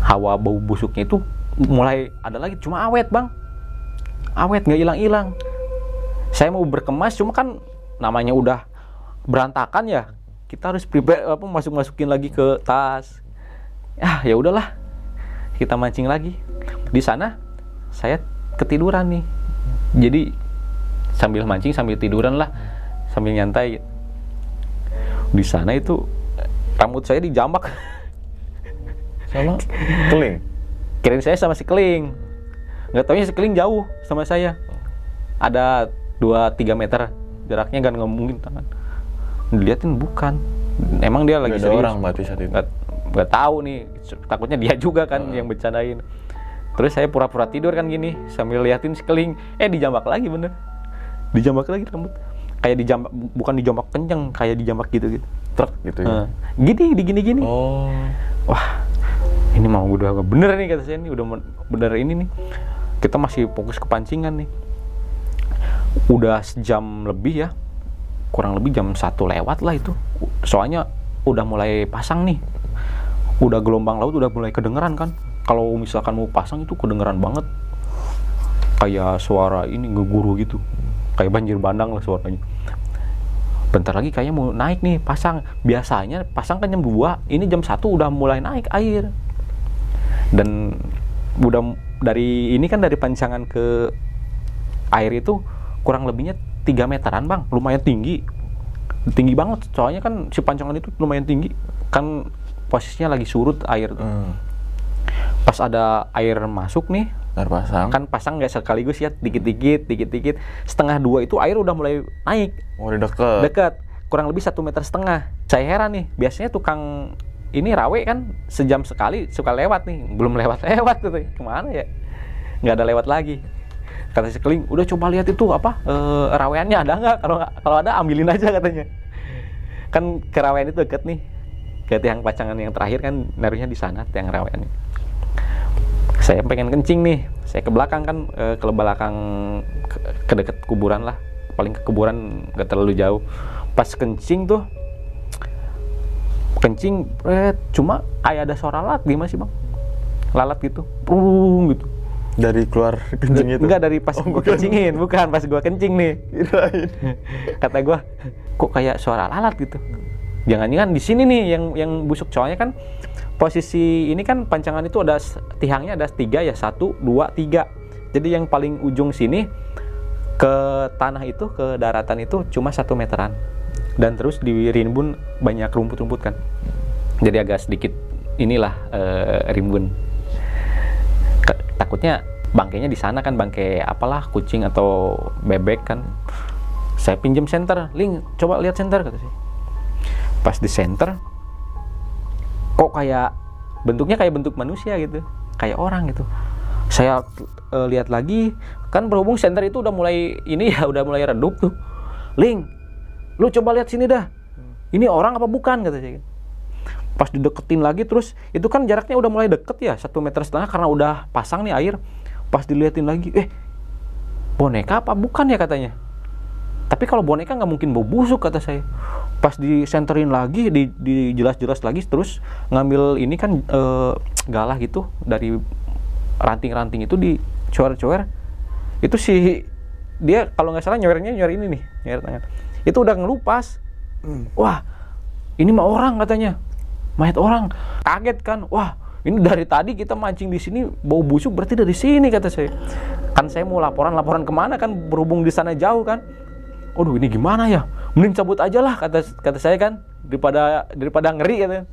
hawa bau busuknya itu mulai ada lagi, cuma awet bang, awet nggak hilang-hilang. Saya mau berkemas, cuma kan namanya udah berantakan ya, kita harus prepare masukin lagi ke tas. Ya udahlah, kita mancing lagi. Di sana saya ketiduran nih, jadi sambil mancing sambil tiduran lah, sambil nyantai. Di sana itu rambut saya dijambak sama Keling. Kirain saya sama si Keling, nggak taunya si Keling jauh sama saya, ada 2-3 meter jaraknya, kan nggak mungkin tangan. Diliatin bukan, emang dia lagi serius. Ada orang mati saat itu. Nggak tahu nih, takutnya dia juga kan yang bercandain. Terus saya pura-pura tidur kan gini sambil liatin si Keling, dijambak lagi bener, dijambak lagi rambut. Kayak dijambak, bukan dijambak kenceng, kayak dijambak gitu truk gitu ya. Gini. Oh. Wah, ini mau udah bener nih kata saya, nih udah bener ini nih. Kita masih fokus ke pancingan nih. Udah sejam lebih ya, kurang lebih jam 1 lewat lah itu. Soalnya udah mulai pasang nih, udah gelombang laut udah mulai kedengeran kan. Kalau misalkan mau pasang itu kedengeran banget, kayak suara ini ngeguru gitu, kayak banjir bandang lah suaranya. Bentar lagi kayaknya mau naik nih pasang. Biasanya pasang kan jam 2, ini jam 1 udah mulai naik air. Dan udah dari ini kan, dari pancangan ke air itu kurang lebihnya 3 meteran bang, lumayan tinggi banget. Soalnya kan si pancangan itu lumayan tinggi kan, posisinya lagi surut air tuh. Pas ada air masuk nih, air pasang kan, pasang nggak sekaligus ya, dikit-dikit. Setengah 2 itu air udah mulai naik. Udah deket kurang lebih 1,5 meter. Saya heran nih, biasanya tukang ini rawe kan sejam sekali suka lewat nih, belum lewat gitu. Kemana ya, nggak ada lewat lagi. Kata si Keling, udah coba lihat itu raweannya ada nggak, kalau ada ambilin aja katanya. Kan kerawean itu deket nih ke tiang pacangan yang terakhir kan, naruhnya di sana tiang raweannya. Saya pengen kencing nih, saya ke belakang kan, ke belakang ke deket kuburan lah, paling ke kuburan nggak terlalu jauh. Pas kencing tuh, cuma kayak ada suara lalat gimana sih bang, lalat gitu, gitu. Dari keluar kencing itu? Enggak, dari pas gua kencingin, bukan pas gua kencing nih. Kata gua, kok kayak suara lalat gitu. Jangan-jangan di sini nih yang busuk. Soalnya kan posisi ini kan pancangan itu ada tiangnya ada 3 ya, 1, 2, 3. Jadi yang paling ujung sini ke tanah itu, ke daratan itu cuma 1 meteran. Dan terus di rimbun banyak rumput-rumput kan. Jadi agak sedikit inilah rimbun. Takutnya bangkainya di sana kan, bangkai apalah, kucing atau bebek kan. Saya pinjam senter, Ling, coba lihat senter kata saya. Pas di senter, kok kayak bentuknya kayak bentuk manusia gitu, kayak orang gitu. Saya lihat lagi, kan berhubung senter itu udah mulai ini ya, udah mulai redup tuh. Ling, lu coba lihat sini dah, ini orang apa bukan kata saya. Pas dideketin lagi, terus itu kan jaraknya udah mulai deket ya, 1,5 meter karena udah pasang nih air. Pas diliatin lagi, boneka apa bukan ya katanya. Tapi kalau boneka nggak mungkin bau busuk kata saya. Pas disenterin lagi, dijelas-jelas lagi, terus ngambil ini kan galah gitu dari ranting-ranting itu dicoer-coer. Itu sih dia kalau nggak salah nyower ini nih, nyower tangan. Itu udah ngelupas. Wah, ini mah orang katanya, mayat orang. Kaget kan, wah ini dari tadi kita mancing di sini bau busuk berarti dari sini kata saya. Kan saya mau laporan kemana kan, berhubung di sana jauh kan. Aduh ini gimana ya? Mending cabut aja lah kata saya kan, daripada ngeri katanya.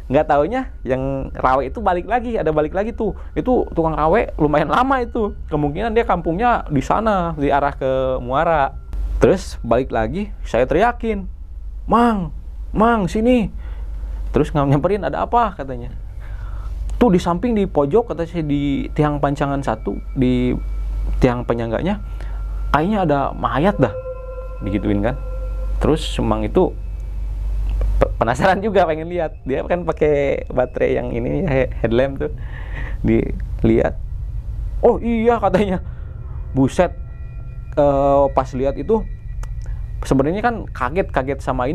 Nggak taunya yang rawe itu balik lagi tuh. Itu tukang rawe lumayan lama itu. Kemungkinan dia kampungnya di sana, di arah ke Muara. Terus balik lagi, saya teriakin, Mang, sini. Terus nyamperin, ada apa katanya. Tuh di samping di pojok kata saya, di tiang pancangan satu, di tiang penyangganya, kayaknya ada mayat dah. Digituin kan. Terus Mang itu penasaran juga, pengen lihat. Dia kan pakai baterai yang ini headlamp tuh. Dilihat. Oh iya katanya. Buset. Pas lihat itu sebenarnya kan kaget sama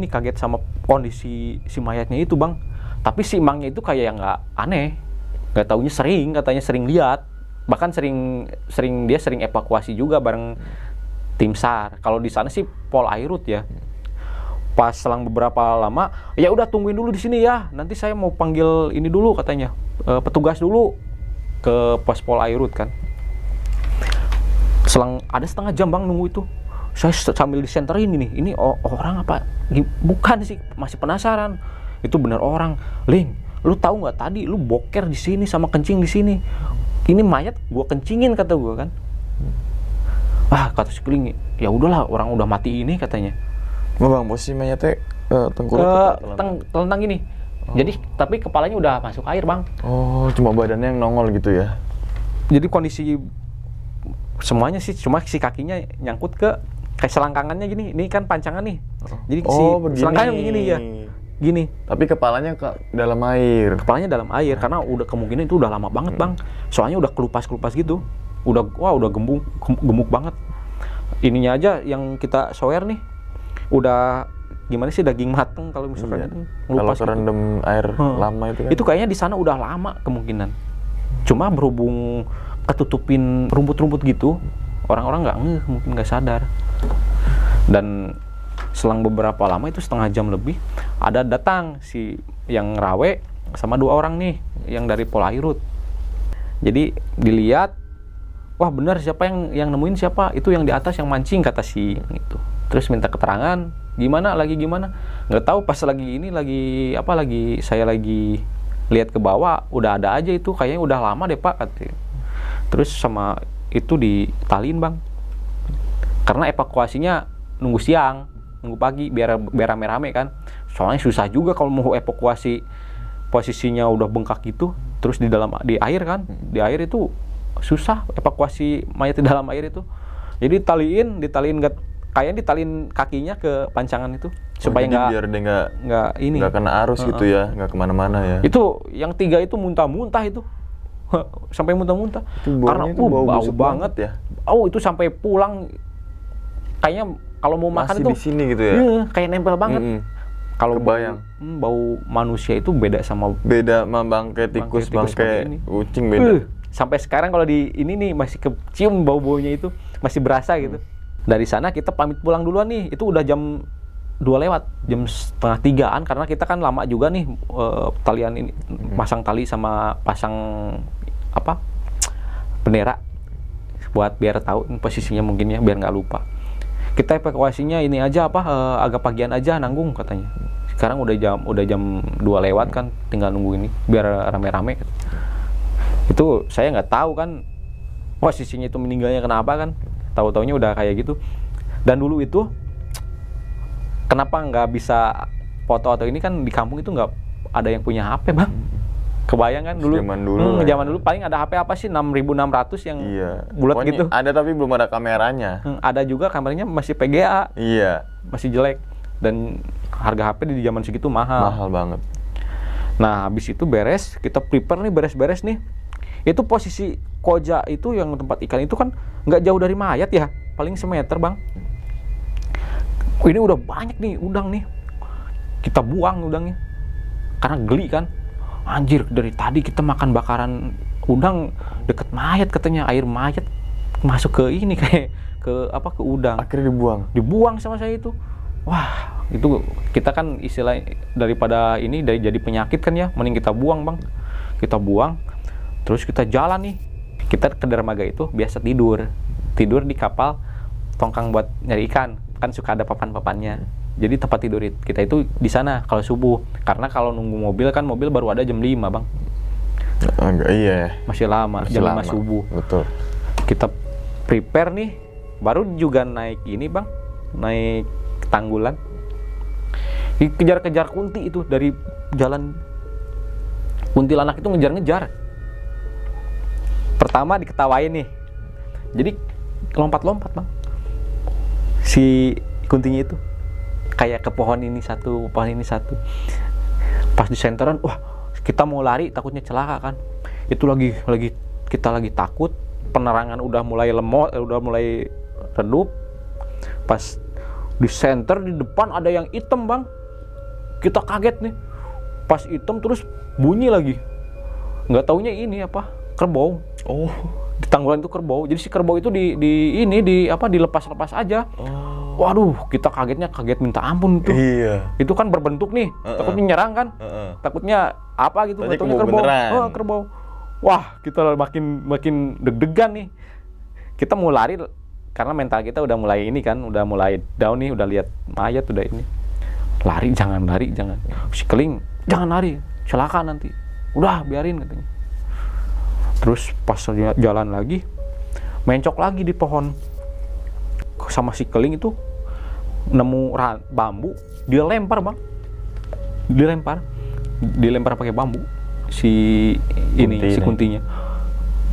kondisi si mayatnya itu, Bang. Tapi si Mangnya itu kayak yang nggak aneh. Nggak taunya katanya sering lihat. Bahkan dia sering evakuasi juga bareng tim SAR. Kalau di sana sih Pol Airut ya. Pas selang beberapa lama, ya udah tungguin dulu di sini ya. Nanti saya mau panggil ini dulu katanya, petugas dulu ke pos Pol Airut kan. Selang ada setengah jam Bang nunggu itu. Saya sambil disenterin ini orang apa? Bukan sih, masih penasaran. Itu bener orang. Ling, lu tahu nggak tadi lu boker di sini sama kencing di sini. Ini mayat gua kencingin kata gua kan. Kata si Keling, ya udahlah orang udah mati ini katanya. Bang, posisi mayatnya tengkurap telentang gini. Jadi tapi kepalanya udah masuk air, Bang. Oh, cuma badannya yang nongol gitu ya. Jadi kondisi semuanya sih, cuma si kakinya nyangkut ke kayak selangkangannya gini. Ini kan pancangan nih. Jadi si selangkangan begini ya. Gini. Tapi kepalanya ke dalam air. Kepalanya dalam air karena udah kemungkinan itu udah lama banget, Bang. Soalnya udah kelupas gitu. Udah gemuk banget. Ininya aja yang kita sower nih. Udah gimana sih, daging mateng kalau misalkan kalau kerendam air lama itu kan. Itu kayaknya di sana udah lama kemungkinan. Cuma berhubung ketutupin rumput-rumput gitu, orang-orang mungkin nggak sadar. Dan selang beberapa lama itu setengah jam lebih, ada datang si yang rawe sama 2 orang nih yang dari Pol Airut. Jadi dilihat, wah benar siapa yang nemuin siapa, itu yang di atas yang mancing kata si itu. Terus minta keterangan, gimana, nggak tahu. Pas saya lagi lihat ke bawah, udah ada aja itu, kayaknya udah lama deh Pak katanya. Terus sama itu ditaliin Bang, karena evakuasinya nunggu siang, nunggu pagi biar rame-rame kan. Soalnya susah juga kalau mau evakuasi posisinya udah bengkak gitu, terus di air kan, di air itu susah evakuasi mayat di dalam air itu. Jadi ditaliin kakinya ke pancangan itu supaya biar dia nggak kena arus gitu ya, nggak kemana-mana ya. Itu yang 3 itu muntah-muntah itu. Sampai muntah-muntah karena bau banget ya. Itu sampai pulang kayaknya kalau mau makan itu di sini gitu ya. Kayak nempel banget. Kalau bau manusia itu beda sama bangkai tikus, bangkai kucing beda. Sampai sekarang kalau di ini nih masih kecium bau-baunya itu, masih berasa gitu. Dari sana kita pamit pulang duluan nih. Itu udah jam 2 lewat, jam 2:30-an, karena kita kan lama juga nih talian ini, pasang tali sama pasang bendera buat biar tahu posisinya mungkin ya, biar nggak lupa. Kita evakuasinya ini aja agak pagian aja nanggung katanya. Sekarang udah jam 2 lewat kan, tinggal nunggu ini biar rame-rame. Itu saya nggak tahu kan posisinya itu meninggalnya kenapa kan. Tahu-taunya udah kayak gitu. Dan dulu itu kenapa nggak bisa foto atau ini kan, di kampung itu nggak ada yang punya HP Bang. Kebayang kan dulu? Zaman dulu paling ada HP apa sih, 6600 yang bulat gitu. Ada tapi belum ada kameranya. Ada juga kameranya masih PGA. Iya. Masih jelek. Dan harga HP di zaman segitu mahal. Mahal banget. Nah habis itu kita prepare nih, beres-beres nih. Itu posisi koja itu yang tempat ikan itu kan nggak jauh dari mayat ya, paling semeter Bang. ini udah banyak nih udang nih, kita buang udangnya karena geli kan. Anjir, dari tadi kita makan bakaran udang deket mayat katanya, air mayat masuk ke ini kayak ke udang. Akhirnya Dibuang sama saya itu. Wah, itu kita kan istilah daripada ini jadi penyakit kan ya, mending kita buang bang. Kita buang, terus kita jalan nih. Kita ke dermaga itu biasa tidur di kapal tongkang buat nyari ikan, kan suka ada papan-papannya. Jadi tempat tidur kita itu di sana kalau subuh. Karena kalau nunggu mobil kan mobil baru ada jam 5 bang. Enggak, iya. Masih lama, jam 5 subuh. Betul. Kita prepare nih, baru juga naik ini bang, naik tanggulan. Dikejar-kejar kunti itu dari jalan. Kuntilanak itu ngejar-ngejar. Pertama diketawain nih. Jadi lompat-lompat bang. Si kuntinya itu kayak ke pohon ini satu. Pas di senteran, wah kita mau lari takutnya celaka kan. Itu kita lagi takut, penerangan udah mulai lemot, udah mulai redup. Pas di center di depan ada yang hitam bang. Kita kaget nih. Pas hitam terus bunyi lagi. Nggak taunya ini apa? Kerbau. Oh, di tanggulan itu kerbau. Jadi si kerbau itu dilepas-lepas aja. Waduh, kita kaget minta ampun tuh. Iya. Itu kan berbentuk nih, takutnya nyerang kan, takutnya apa gitu, takutnya kerbau. Kerbau. Wah, kita makin deg-degan nih. Kita mau lari karena mental kita udah mulai ini kan, udah mulai down nih, udah lihat mayat udah ini. Lari jangan. Si Keling, jangan lari, celaka nanti. Udah biarin katanya. Terus pas jalan lagi, mencok lagi di pohon. Sama si Keling itu nemu bambu, dia lempar bang, dilempar pakai bambu si kuntinya.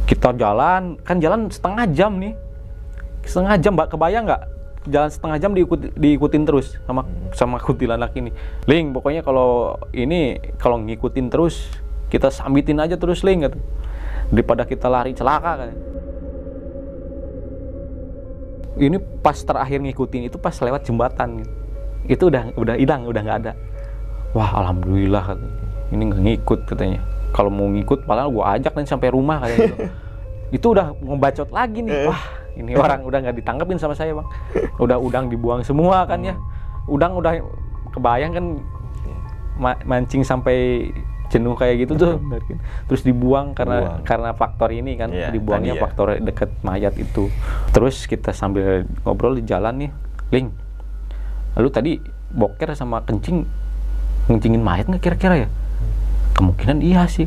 Kita jalan setengah jam mbak, kebayang nggak? Jalan setengah jam diikutin terus sama kuntilanak ini. Ling, pokoknya kalau ngikutin terus kita sambitin aja terus Ling, gitu. Daripada kita lari celaka kan. Ini pas terakhir ngikutin itu pas lewat jembatan gitu. Itu udah hilang, udah nggak ada. Wah, alhamdulillah katanya. Ini nggak ngikut katanya. Kalau mau ngikut malah gua ajak nih sampai rumah kayak gitu. Itu udah ngebacot lagi nih. Wah, ini orang udah nggak ditangkepin sama saya bang. Udang dibuang semua kan ya. Udang udah kebayang kan mancing sampai jenuh kayak gitu tuh. Terus dibuang karena faktor ini kan, dibuangnya faktor deket mayat itu. Terus kita sambil ngobrol di jalan nih, Ling, lalu tadi boker sama kencingin mayat nggak kira-kira ya? Kemungkinan iya sih.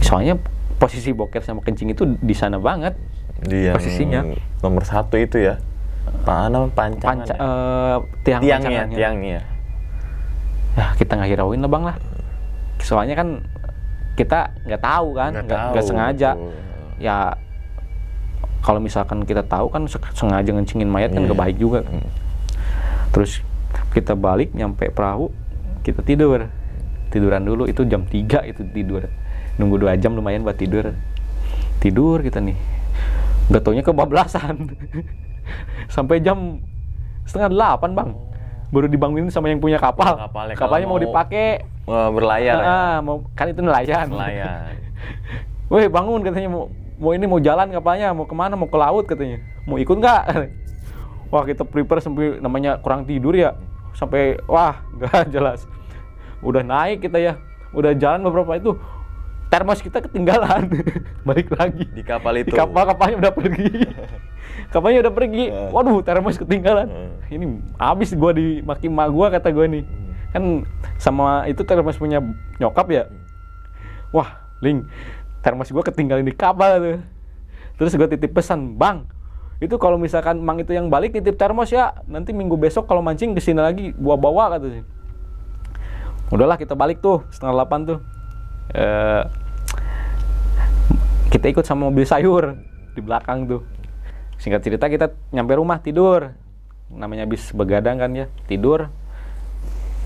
Soalnya posisi boker sama kencing itu di sana banget. Posisinya nomor 1 itu ya. Tiangnya. Ya kita nggak hirauin lah bang lah. Soalnya kan kita nggak tahu kan, nggak sengaja. Ya kalau misalkan kita tahu kan sengaja ngencingin mayat kan gak baik juga. Terus kita balik nyampe perahu, kita tiduran dulu. Itu jam 3 itu tidur. Nunggu 2 jam lumayan buat tidur kita nih. Nggak taunya kebablasan. Sampai jam 7:30 bang. Baru dibangunin sama yang punya kapal. Kapalnya mau dipakai berlayar. Kan itu nelayan. Weh bangun katanya, mau jalan kapalnya, mau kemana, mau ke laut katanya, mau ikut nggak? Wah kita prepare sampai namanya kurang tidur ya, sampai wah nggak jelas. Udah naik kita ya, udah jalan beberapa itu, termos kita ketinggalan. Balik lagi di kapal itu. Kapalnya udah pergi. Waduh, termos ketinggalan. Ini habis gue dimaki emak gue, kata gue nih. Kan sama itu termos punya nyokap ya. Wah, Ling, termos gue ketinggalan di kapal tuh. Terus gue titip pesan, Bang, itu kalau misalkan Mang itu yang balik titip termos ya, nanti minggu besok kalau mancing kesini lagi gua bawa, katanya. Udahlah kita balik tuh 7:30 tuh. Kita ikut sama mobil sayur di belakang tuh. Singkat cerita kita nyampe rumah tidur. Namanya habis begadang kan ya, tidur.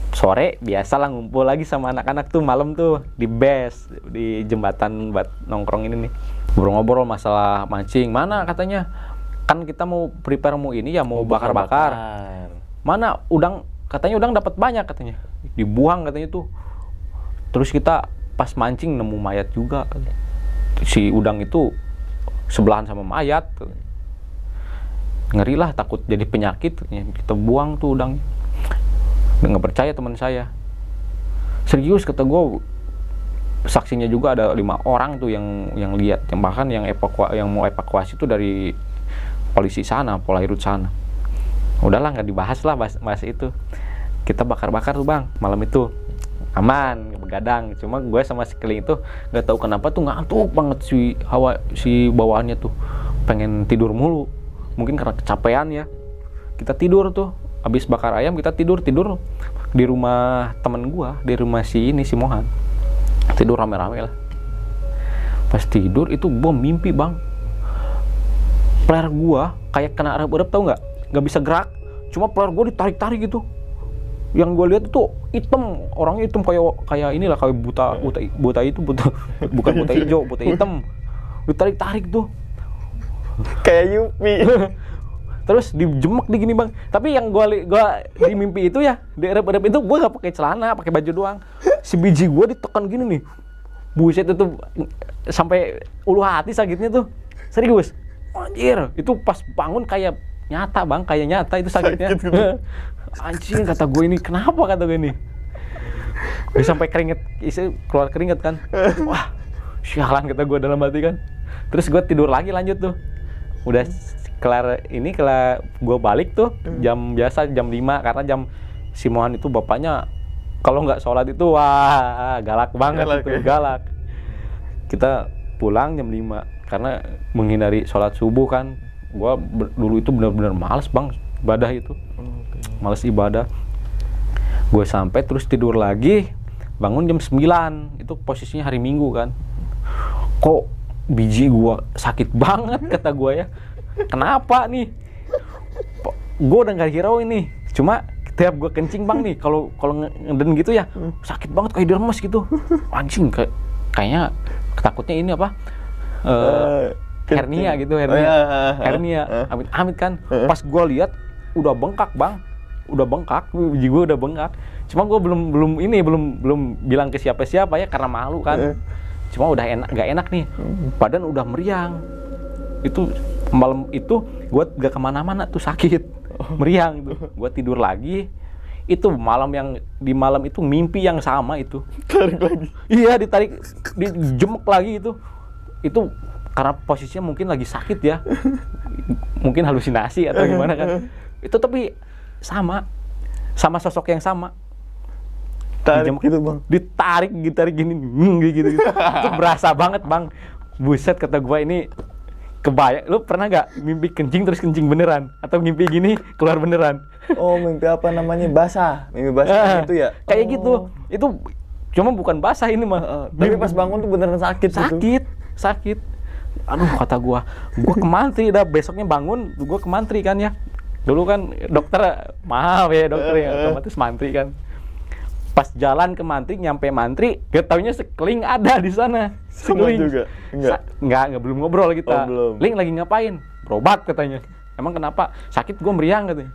Sore biasalah ngumpul lagi sama anak-anak tuh malam tuh di base, di jembatan buat nongkrong ini nih. Ngobrol-ngobrol masalah mancing. Mana katanya kan kita mau prepare mau ini ya mau bakar-bakar. Mana udang, katanya udang dapat banyak katanya. Dibuang katanya tuh. Terus kita pas mancing nemu mayat juga. Si udang itu sebelahan sama mayat. Ngeri lah, takut jadi penyakit. Kita buang tuh udang. Nggak percaya teman saya. Serius kata gue. Saksinya juga ada 5 orang tuh yang lihat. Yang bahkan yang mau evakuasi itu dari polisi sana, Polairut sana. Udahlah nggak dibahas lah bahas itu. Kita bakar-bakar tuh bang malam itu. Aman, begadang. Cuma gue sama sekeliling itu nggak tahu kenapa tuh ngantuk banget si bawaannya tuh, pengen tidur mulu. Mungkin karena kecapean ya. Kita tidur tuh, habis bakar ayam kita tidur di rumah temen gue, di rumah si Mohan. Tidur rame-rame lah. Pas tidur itu gue mimpi bang, player gue kayak kena erep-erep, tau nggak? Nggak bisa gerak. Cuma player gue ditarik-tarik gitu. Yang gue lihat itu hitam, orangnya hitam kayak inilah, kayak buta bukan buta hijau, buta hitam. Ditarik-tarik tuh. Kayak Yupi. Terus dijemek di gini bang. Tapi yang gue di mimpi itu ya, di erep-erep itu gue nggak pakai celana, pakai baju doang. Si biji gue ditekan gini nih. Buset itu sampai ulu hati sakitnya tuh. Serius. Anjir, itu pas bangun kayak nyata bang, kayak nyata itu sakitnya. Anjir kata gue ini, kenapa kata gue ini? Gue sampai keringet, keluar keringet kan. Wah, sialan kata gue dalam hati kan. Terus gue tidur lagi lanjut tuh. Udah kelar gue balik tuh jam biasa jam 5 karena jam si Mohan itu bapaknya kalau nggak sholat itu wah galak banget itu, galak. Kita pulang jam 5 karena menghindari sholat subuh kan. Gue dulu itu benar-benar males bang ibadah itu. Males ibadah. Gue sampai terus tidur lagi, bangun jam 9. Itu posisinya hari Minggu kan. Kok biji gue sakit banget kata gue ya. Kenapa nih? Gue udah gak hirau ini. Cuma tiap gue kencing bang nih, kalau ngeden gitu ya sakit banget kayak diremes gitu. Anjing kayaknya takutnya ini apa? Hernia gitu, hernia. Amit-amit kan. Pas gue lihat udah bengkak bang, biji gue udah bengkak. Cuma gue belum bilang ke siapa-siapa ya karena malu kan. Cuma udah gak enak nih, badan udah meriang. Itu malam itu gue gak kemana-mana tuh sakit, meriang tuh. Gue tidur lagi. Itu di malam itu mimpi yang sama itu. Tarik lagi. Iya ditarik, dijemek lagi itu. Itu karena posisinya mungkin lagi sakit ya, mungkin halusinasi atau gimana kan. Itu tapi sama sosok yang sama. Tarik gitu bang. Ditarik gini gitu. Itu berasa banget bang. Buset kata gue ini. Kebayang, lu pernah gak mimpi kencing terus kencing beneran? Atau mimpi gini keluar beneran? Oh mimpi apa namanya? Basah. Mimpi basah gitu ya? Kayak gitu. Itu cuma bukan basah ini mah. Tapi pas bangun tuh beneran sakit. Sakit. Aduh kata gua ke mantri dah, besoknya bangun gua ke mantri kan ya. Dulu kan dokter, maaf ya dokter ya, otomatis mantri kan. Pas jalan ke mantri, nyampe mantri, ketaunya sekeling ada di sana. Sekeling juga? Enggak, belum ngobrol kita. Oh, belum. Ling lagi ngapain? Berobat katanya. Emang kenapa? Sakit gua meriang katanya.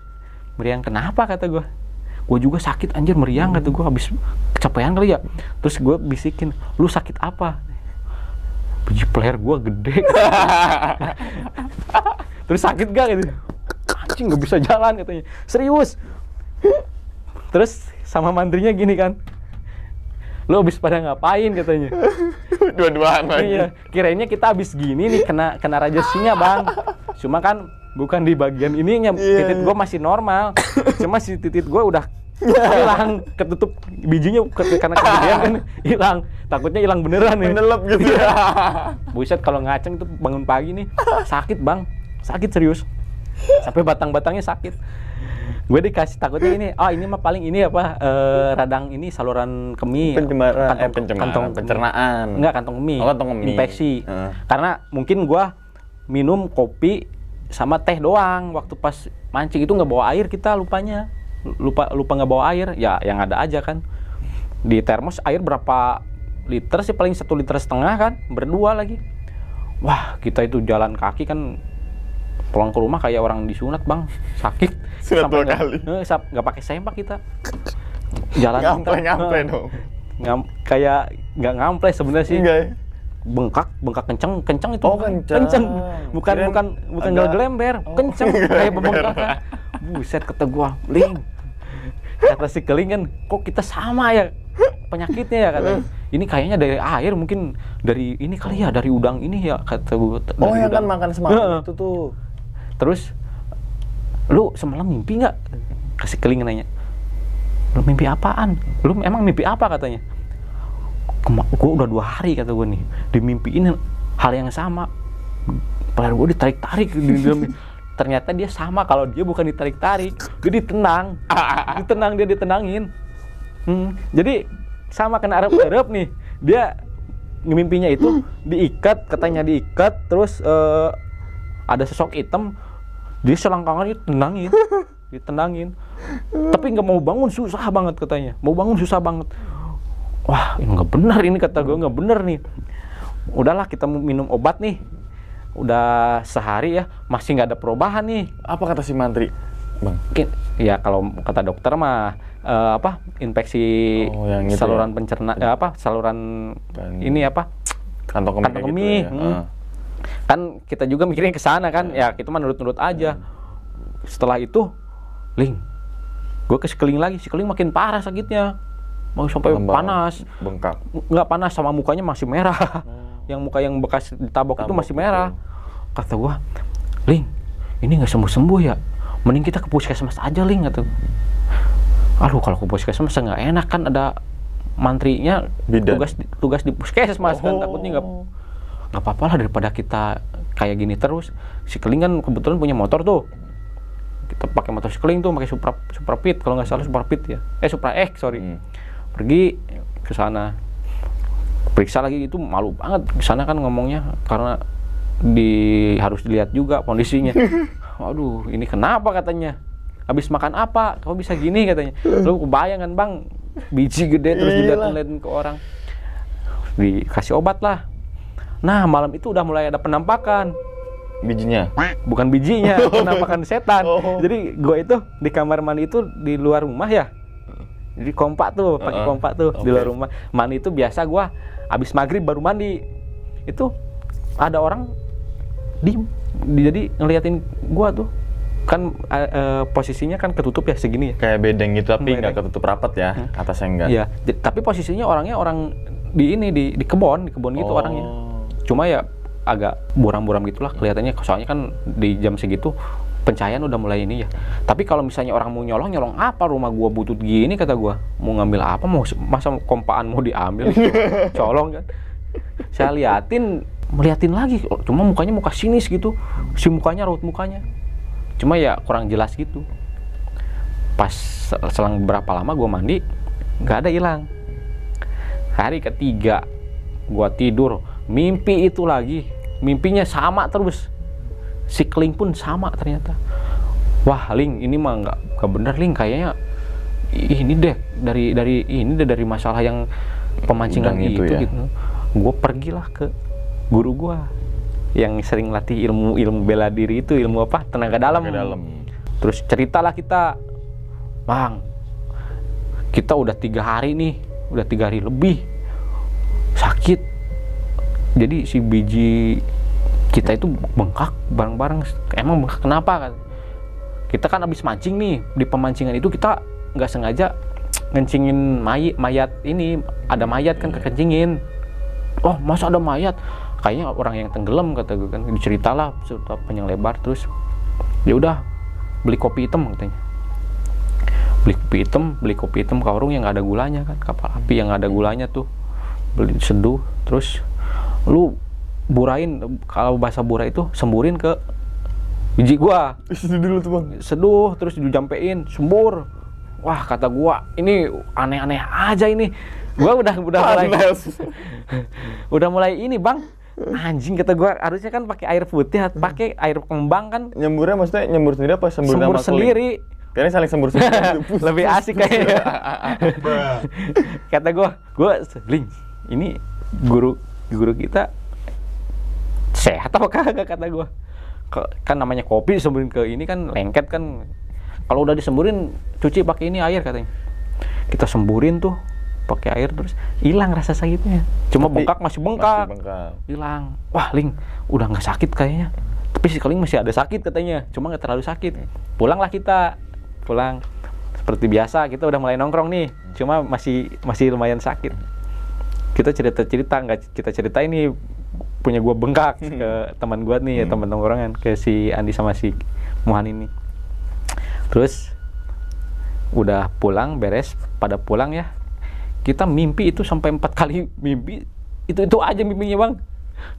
Meriang kenapa kata gua? Gua juga sakit anjir meriang kata gua, habis kecapean kali ya. Terus gua bisikin, "Lu sakit apa?" Biji player gua gede. Terus sakit gak gitu? Anjing nggak bisa jalan katanya. Serius. Terus sama mantrinya gini kan, "Lo abis pada ngapain?" katanya. Dua-duaan lagi. Iya, kirainnya kita abis gini nih kena rajasinya bang. Cuma kan bukan di bagian ininya, titik gue masih normal. Cuma si titik gue udah hilang, ketutup bijinya karena kegedean kan hilang. Takutnya hilang beneran nih. Menelep gitu ya. Buset kalau ngaceng tuh bangun pagi nih sakit bang, sakit serius. Sampai batang-batangnya sakit. Gue dikasih takutnya ini, ini mah paling ini apa, radang ini saluran kemih, kantong pencernaan. Enggak, kantong kemih. Oh, kantong kemih. Infeksi. Karena mungkin gue minum kopi sama teh doang. Waktu pas mancing itu nggak bawa air, kita lupa nggak bawa air. Ya yang ada aja kan. Di termos air berapa liter sih, paling 1,5 liter kan, berdua lagi. Wah kita itu jalan kaki kan pulang ke rumah kayak orang disunat bang, sakit. Sunat 2 kali. Nggak pakai sempak kita. Jalan Ngample dong. Kayak nggak ngample sebenarnya sih. Enggak ya? Bengkak kenceng itu. Oh, kenceng. Bukan gelember, kenceng kayak bebengkakan. Buset kata gua, Ling. Kata si Keling kan, kok kita sama ya penyakitnya ya katanya. Ini kayaknya dari air, mungkin dari ini kali ya, dari udang ini ya kata gua. Oh ya kan makan semalam itu tuh. Terus, lu semalam mimpi nggak? Kasih Keling nanya. Lu mimpi apaan? Lu emang mimpi apa katanya? Gue udah 2 hari kata gue nih dimimpiin hal yang sama. Padahal gue ditarik-tarik di dalam. Ternyata dia sama, kalau dia bukan ditarik-tarik, dia ditenang. Dia ditenangin. Jadi sama kena arep-arep nih. Dia mimpinya itu diikat, katanya diikat, terus ada sosok hitam, dia selangkangan ditenangin. Tapi nggak mau bangun, susah banget katanya. Mau bangun susah banget. Wah, ini nggak benar ini kata gue, nggak benar nih. Udahlah kita minum obat nih. Udah sehari ya, masih nggak ada perubahan nih. Apa kata si mantri, bang? Ya kalau kata dokter mah infeksi gitu saluran ya? pencerna saluran ini kantong kemih. Gitu ya? Kan kita juga mikirnya ke sana kan, ya kita mah nurut-nurut aja. Setelah itu, Ling, gue ke si Keling lagi, si Keling makin parah sakitnya. Mau sampai panas, bengkak. Nggak panas, sama mukanya masih merah. Yang muka yang bekas ditabok itu masih merah. Kata gua, Ling, ini nggak sembuh-sembuh ya. Mending kita ke puskesmas aja, Ling. Kata gua. Aduh, kalau ke puskesmas nggak enak kan, ada mantrinya tugas di puskesmas kan, takutnya nggak apa-apa lah daripada kita kayak gini terus. Si Keling kan kebetulan punya motor tuh. Kita pakai motor si Keling tuh, pakai Supra Pit kalau nggak salah, Supra Pit ya. Supra X, sorry. Pergi ke sana, periksa lagi, itu malu banget ke sana kan ngomongnya, karena harus dilihat juga kondisinya. Waduh, ini kenapa katanya? Habis makan apa? Kau bisa gini katanya. Lu kebayang kan bang, biji gede terus dilihat-liatin ke orang. Dikasih obat lah. Nah malam itu udah mulai ada penampakan. Bijinya? Bukan bijinya, penampakan setan. Jadi gue itu di kamar mandi itu di luar rumah ya. Jadi kompak tuh, pakai kompak tuh di luar rumah. Mandi itu biasa gua abis maghrib baru mandi. Itu ada orang jadi ngeliatin gua tuh. Kan posisinya kan ketutup ya segini ya. Kayak bedeng gitu tapi nggak ketutup rapat ya, atasnya enggak. Iya, tapi posisinya orangnya orang di kebon gitu orangnya. Cuma ya agak buram-buram gitulah kelihatannya, soalnya kan di jam segitu pencahayaan udah mulai ini ya. Tapi kalau misalnya orang mau nyolong apa, rumah gua butut gini kata gua, mau ngambil apa, masa kompaan mau diambil, colong kan. Saya meliatin lagi, cuma mukanya muka sinis gitu, si mukanya raut mukanya, cuma ya kurang jelas gitu. Pas selang berapa lama gua mandi, nggak ada hilang. Hari ketiga gua tidur, mimpi itu lagi, mimpinya sama terus. Si Keling pun sama ternyata. Wah Ling, ini mah nggak bener Ling, kayaknya ini deh dari masalah yang pemancingan itu ya? Gitu. Gue pergilah ke guru gue yang sering latih ilmu bela diri itu, ilmu apa, tenaga dalam. Terus ceritalah kita, Bang, kita udah 3 hari nih, udah 3 hari lebih sakit. Jadi si biji kita itu bengkak bareng-bareng. Emang bengkak kenapa kan? Kita kan habis mancing nih, di pemancingan itu kita nggak sengaja ngencingin mayat ini, ada mayat kan kekencingin. Oh masa ada mayat? Kayaknya orang yang tenggelam kata gue kan. Diceritalah cerita panjang lebar. Terus ya udah beli kopi hitam katanya. Beli kopi hitam ke warung yang nggak ada gulanya kan, kapal api yang nggak ada gulanya tuh. Beli seduh, terus lu burain, kalau bahasa burai itu semburin ke biji gua. Seduh dulu tuh bang. Seduh, terus dijampein, sembur. Wah kata gua, ini aneh-aneh aja ini. Gua udah mulai udah mulai ini bang, anjing kata gua, harusnya kan pakai air putih, pakai air kembang kan. Nyemburnya maksudnya nyembur sendiri apa sembur sendiri? Kayaknya saling sembur sendiri. Lebih asik kayaknya. Kata gua Ling, ini guru kita sehat apa kagak kata gua. kan namanya kopi semburin ke ini kan lengket kan. Kalau udah disemburin cuci pakai ini air katanya. Kita semburin tuh pakai air terus hilang rasa sakitnya. Cuma bengkak masih bengkak. Hilang. Wah, Ling, udah nggak sakit kayaknya. Tapi si Keling masih ada sakit katanya. Cuma nggak terlalu sakit. Pulanglah kita. Pulang. Seperti biasa kita udah mulai nongkrong nih. Cuma masih lumayan sakit. Kita cerita nggak kita cerita ini punya gua bengkak ke teman gua nih, teman nongkrongan, ke si Andi sama si Muhan ini. Terus udah pulang beres, pada pulang ya. Kita mimpi itu sampai 4 kali mimpi. Itu aja mimpinya, Bang.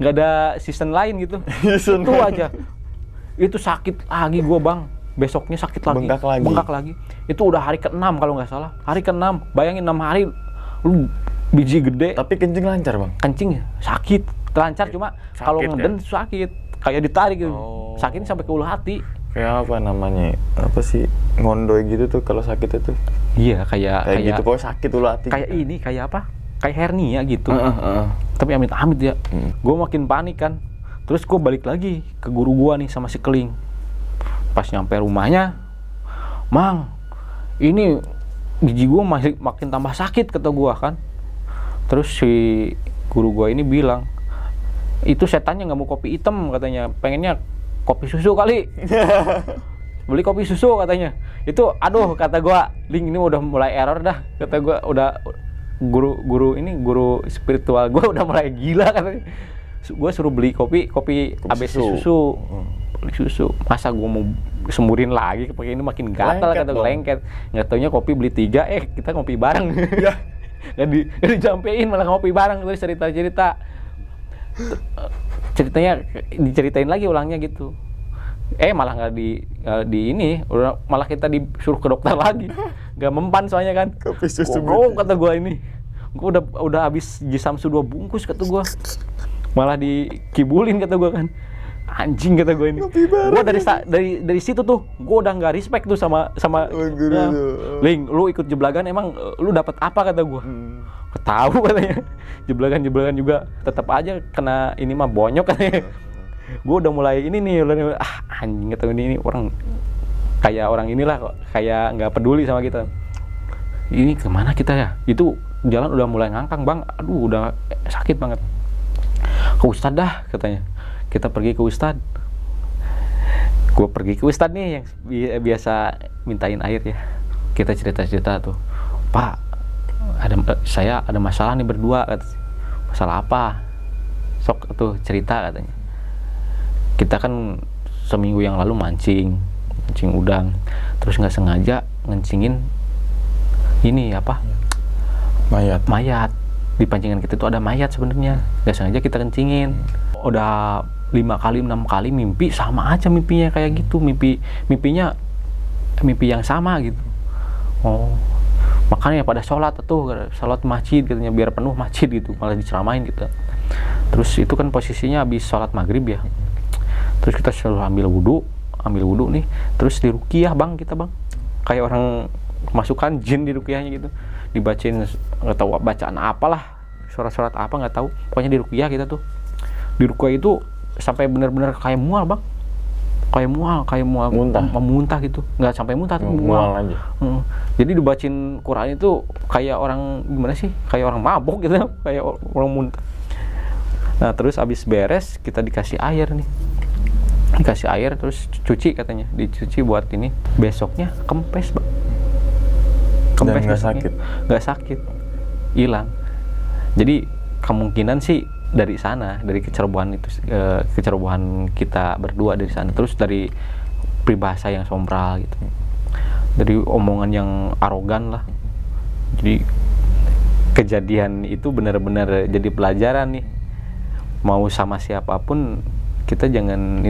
Nggak ada season lain gitu. Itu aja. Itu sakit lagi gua, Bang. Besoknya sakit lagi. Bengkak lagi. Itu udah hari ke-6 kalau nggak salah. Hari ke-6. Bayangin 6 hari lu biji gede. Tapi kencing lancar, Bang. Kencing sakit. Lancar cuma kalau ngeden kan? Sakit. Kayak ditarik gitu. Sakitnya sampai ke ulu hati. Kayak apa namanya? Apa sih? Ngondoy gitu tuh kalau sakit itu. Iya, kayak gitu pokoknya sakit ulu hati. Kayak ini, kayak apa? Kayak hernia gitu. Tapi amit-amit ya. Gue makin panik kan. Terus gue balik lagi ke guru gue nih sama si Keling. Pas nyampe rumahnya, Mang, ini gigi gue makin tambah sakit kata gue kan. Terus si guru gue ini bilang, itu setannya nggak mau kopi hitam katanya, pengennya kopi susu kali. Beli kopi susu katanya. Itu aduh kata gua, Ling ini udah mulai error dah. Kata gua udah guru spiritual gua udah mulai gila katanya. Gua suruh beli kopi ABC susu. Beli susu. Masa gua mau semburin lagi pakai ini makin gatal kata gua, lengket. Enggak taunya kopi beli 3, kita ngopi bareng. Ya. Nggak dijampein malah ngopi bareng, terus cerita-cerita. Ceritanya diceritain lagi ulangnya gitu. Malah nggak di ini, malah kita disuruh ke dokter lagi. Nggak mempan soalnya kan. Kopi susu. Kata gua ini. Gua udah habis Jisamsu 2 bungkus kata gua. Malah dikibulin kata gua kan. Anjing kata gua ini. Gua dari situ tuh gua udah nggak respect tuh sama Ling, lu ikut jeblagan emang lu dapat apa kata gua. Tahu katanya. Jeblagan juga tetap aja kena ini mah bonyok katanya. Gue udah mulai ini nih, anjing kata ini orang kayak orang inilah kok, kayak nggak peduli sama kita. Ini kemana kita ya? Itu jalan udah mulai ngangkang, Bang. Aduh, udah sakit banget. Ke Ustadz dah katanya. Kita pergi ke Ustadz. Gue pergi ke Ustadz nih yang biasa mintain air ya. Kita cerita-cerita tuh, Pak, saya ada masalah nih berdua. Masalah apa? Sok tuh cerita katanya. Kita kan seminggu yang lalu mancing udang, terus nggak sengaja ngencingin ini apa? Mayat. Di pancingan kita itu ada mayat sebenarnya. Nggak sengaja kita kencingin. Udah 5 kali 6 kali mimpi sama aja mimpinya kayak gitu. Mimpinya mimpi yang sama gitu. Makanya pada sholat masjid katanya biar penuh masjid gitu, malah diceramain gitu. Terus itu kan posisinya habis sholat maghrib ya. Terus kita selalu ambil wudhu nih, terus diruqyah Bang kita Bang, kayak orang masukkan jin di ruqyahnya gitu, dibacain nggak tahu bacaan apalah, surat-surat apa nggak tahu, pokoknya diruqyah kita tuh. Di ruqyah itu sampai benar-benar kayak mual Bang, kayak mual muntah gitu, nggak sampai muntah tapi mual aja. Jadi dibacain Quran itu kayak orang gimana sih, kayak orang mabok gitu, kayak orang muntah. Nah terus abis beres kita dikasih air terus cuci katanya, dicuci buat ini besoknya kempes Bang. Kempes nggak sakit, hilang. Jadi kemungkinan sih dari sana, dari kecerobohan kita berdua dari sana, terus dari peribahasa yang sombral gitu, dari omongan yang arogan lah. Jadi kejadian itu benar-benar jadi pelajaran nih, mau sama siapapun kita jangan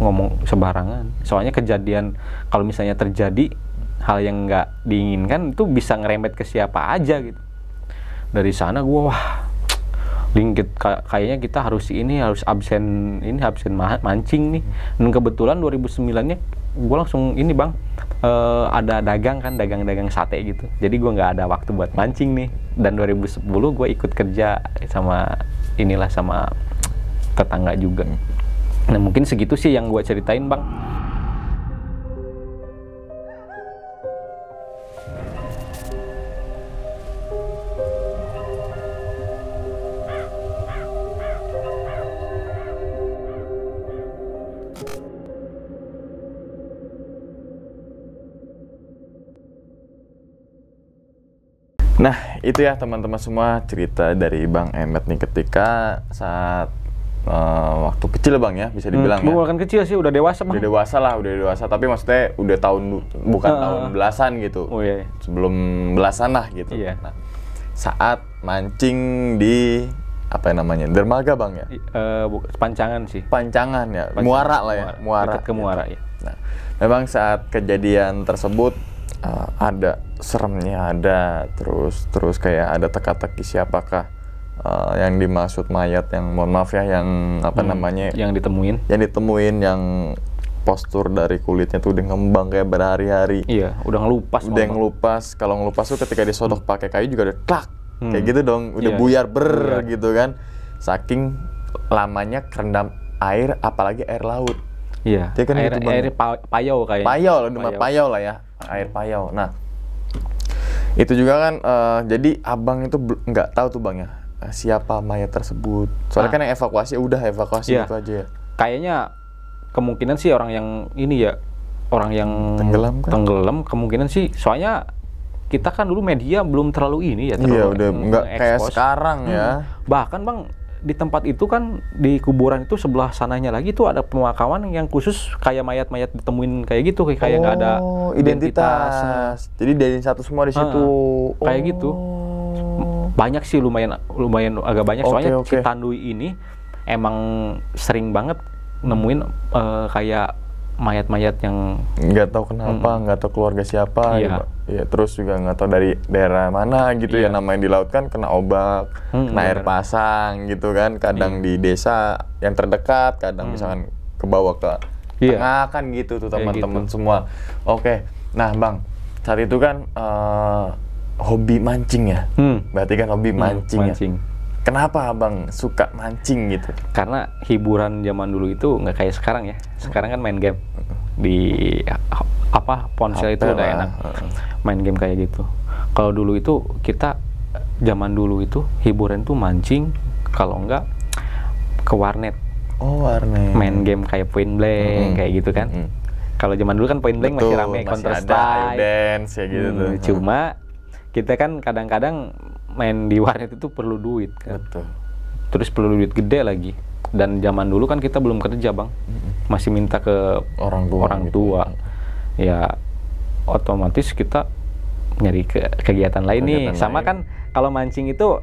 ngomong sembarangan. Soalnya kejadian kalau misalnya terjadi hal yang nggak diinginkan itu bisa ngerembet ke siapa aja gitu. Dari sana gua kayaknya kita harus absen mancing nih. Dan kebetulan 2009-nya gua langsung ini Bang, ada dagang sate gitu. Jadi gua nggak ada waktu buat mancing nih. Dan 2010 gua ikut kerja sama tetangga juga. Nah mungkin segitu sih yang gue ceritain bang. Nah, itu ya teman-teman semua cerita dari Bang Emet nih ketika saat waktu kecil Bang ya, bisa dibilang ya. Bukan kecil sih, udah dewasa bang. Udah dewasa lah, udah dewasa. Tapi maksudnya udah bukan tahun belasan gitu. Oh iya. Sebelum belasan lah gitu. Iya. Nah, saat mancing di apa namanya, dermaga Bang ya? Pancangan sih. Pancangan ya, muara lah ya. Muara. Dekat ke muara ya. Nah, memang saat kejadian tersebut ada seremnya, ada terus kayak ada teka-teki siapakah yang dimaksud mayat yang mohon maaf ya yang apa namanya yang ditemuin yang postur dari kulitnya tuh udah ngembang kayak berhari-hari. Iya, udah ngelupas. Udah ngelupas. Kalau ngelupas tuh ketika disodok pakai kayu juga udah klak. Kayak gitu dong, udah Iya, buyar buyar. gitu kan. Saking lamanya kerendam air, apalagi air laut. Iya. Dia kan air gitu, Bang. payau kayaknya. Payau lah ya, air payau. Nah, itu juga kan jadi abang itu nggak tahu tuh Bang ya siapa mayat tersebut. Soalnya kan yang evakuasi udah evakuasi Iya. gitu aja ya. Kayaknya kemungkinan sih orang yang ini ya, orang yang Tenggelam kan? tenggelam kemungkinan sih, soalnya kita kan dulu media belum terlalu ini ya, Iya, terlalu udah nggak kayak nge-expose. sekarang ya. Bahkan Bang, di tempat itu kan, di kuburan itu sebelah sananya lagi tuh ada pemakaman yang khusus kayak mayat-mayat ditemuin kayak gitu, kayak nggak ada identitas. Jadi dari satu semua di situ. kayak gitu. Banyak sih, lumayan agak banyak. Oke, Soalnya oke. Citandui ini emang sering banget nemuin kayak mayat-mayat yang Nggak tahu kenapa, nggak tahu keluarga siapa. Iya. Gitu. Ya, terus juga nggak tahu dari daerah mana gitu ya. Iya. Namanya di laut kan kena ombak, kena air bener. pasang gitu kan. Kadang di desa yang terdekat, kadang misalkan ke bawah ke Iya. tengah kan gitu tuh Kayak teman-teman gitu. semua. Oke, nah Bang, saat itu kan hobi mancing ya. Berarti kan hobi mancing ya. Kenapa Abang suka mancing gitu? Karena hiburan zaman dulu itu nggak kayak sekarang ya. Sekarang kan main game di ponsel itu HP udah lah. enak main game kayak gitu. Kalau dulu itu kita zaman dulu itu hiburan tuh mancing, kalau enggak ke warnet Oh, warnet. main game kayak Point Blank kayak gitu kan. Kalau zaman dulu kan Point Blank masih rame, Counter ada Strike. dance ya gitu tuh. Cuma kita kan kadang-kadang main di warnet itu perlu duit kan. Betul. Terus perlu duit gede lagi. Dan zaman dulu kan kita belum kerja Bang, masih minta ke Orang orang gitu. tua. Ya otomatis kita nyari kegiatan lain nih. Kegiatan Sama lain. kan kalau mancing itu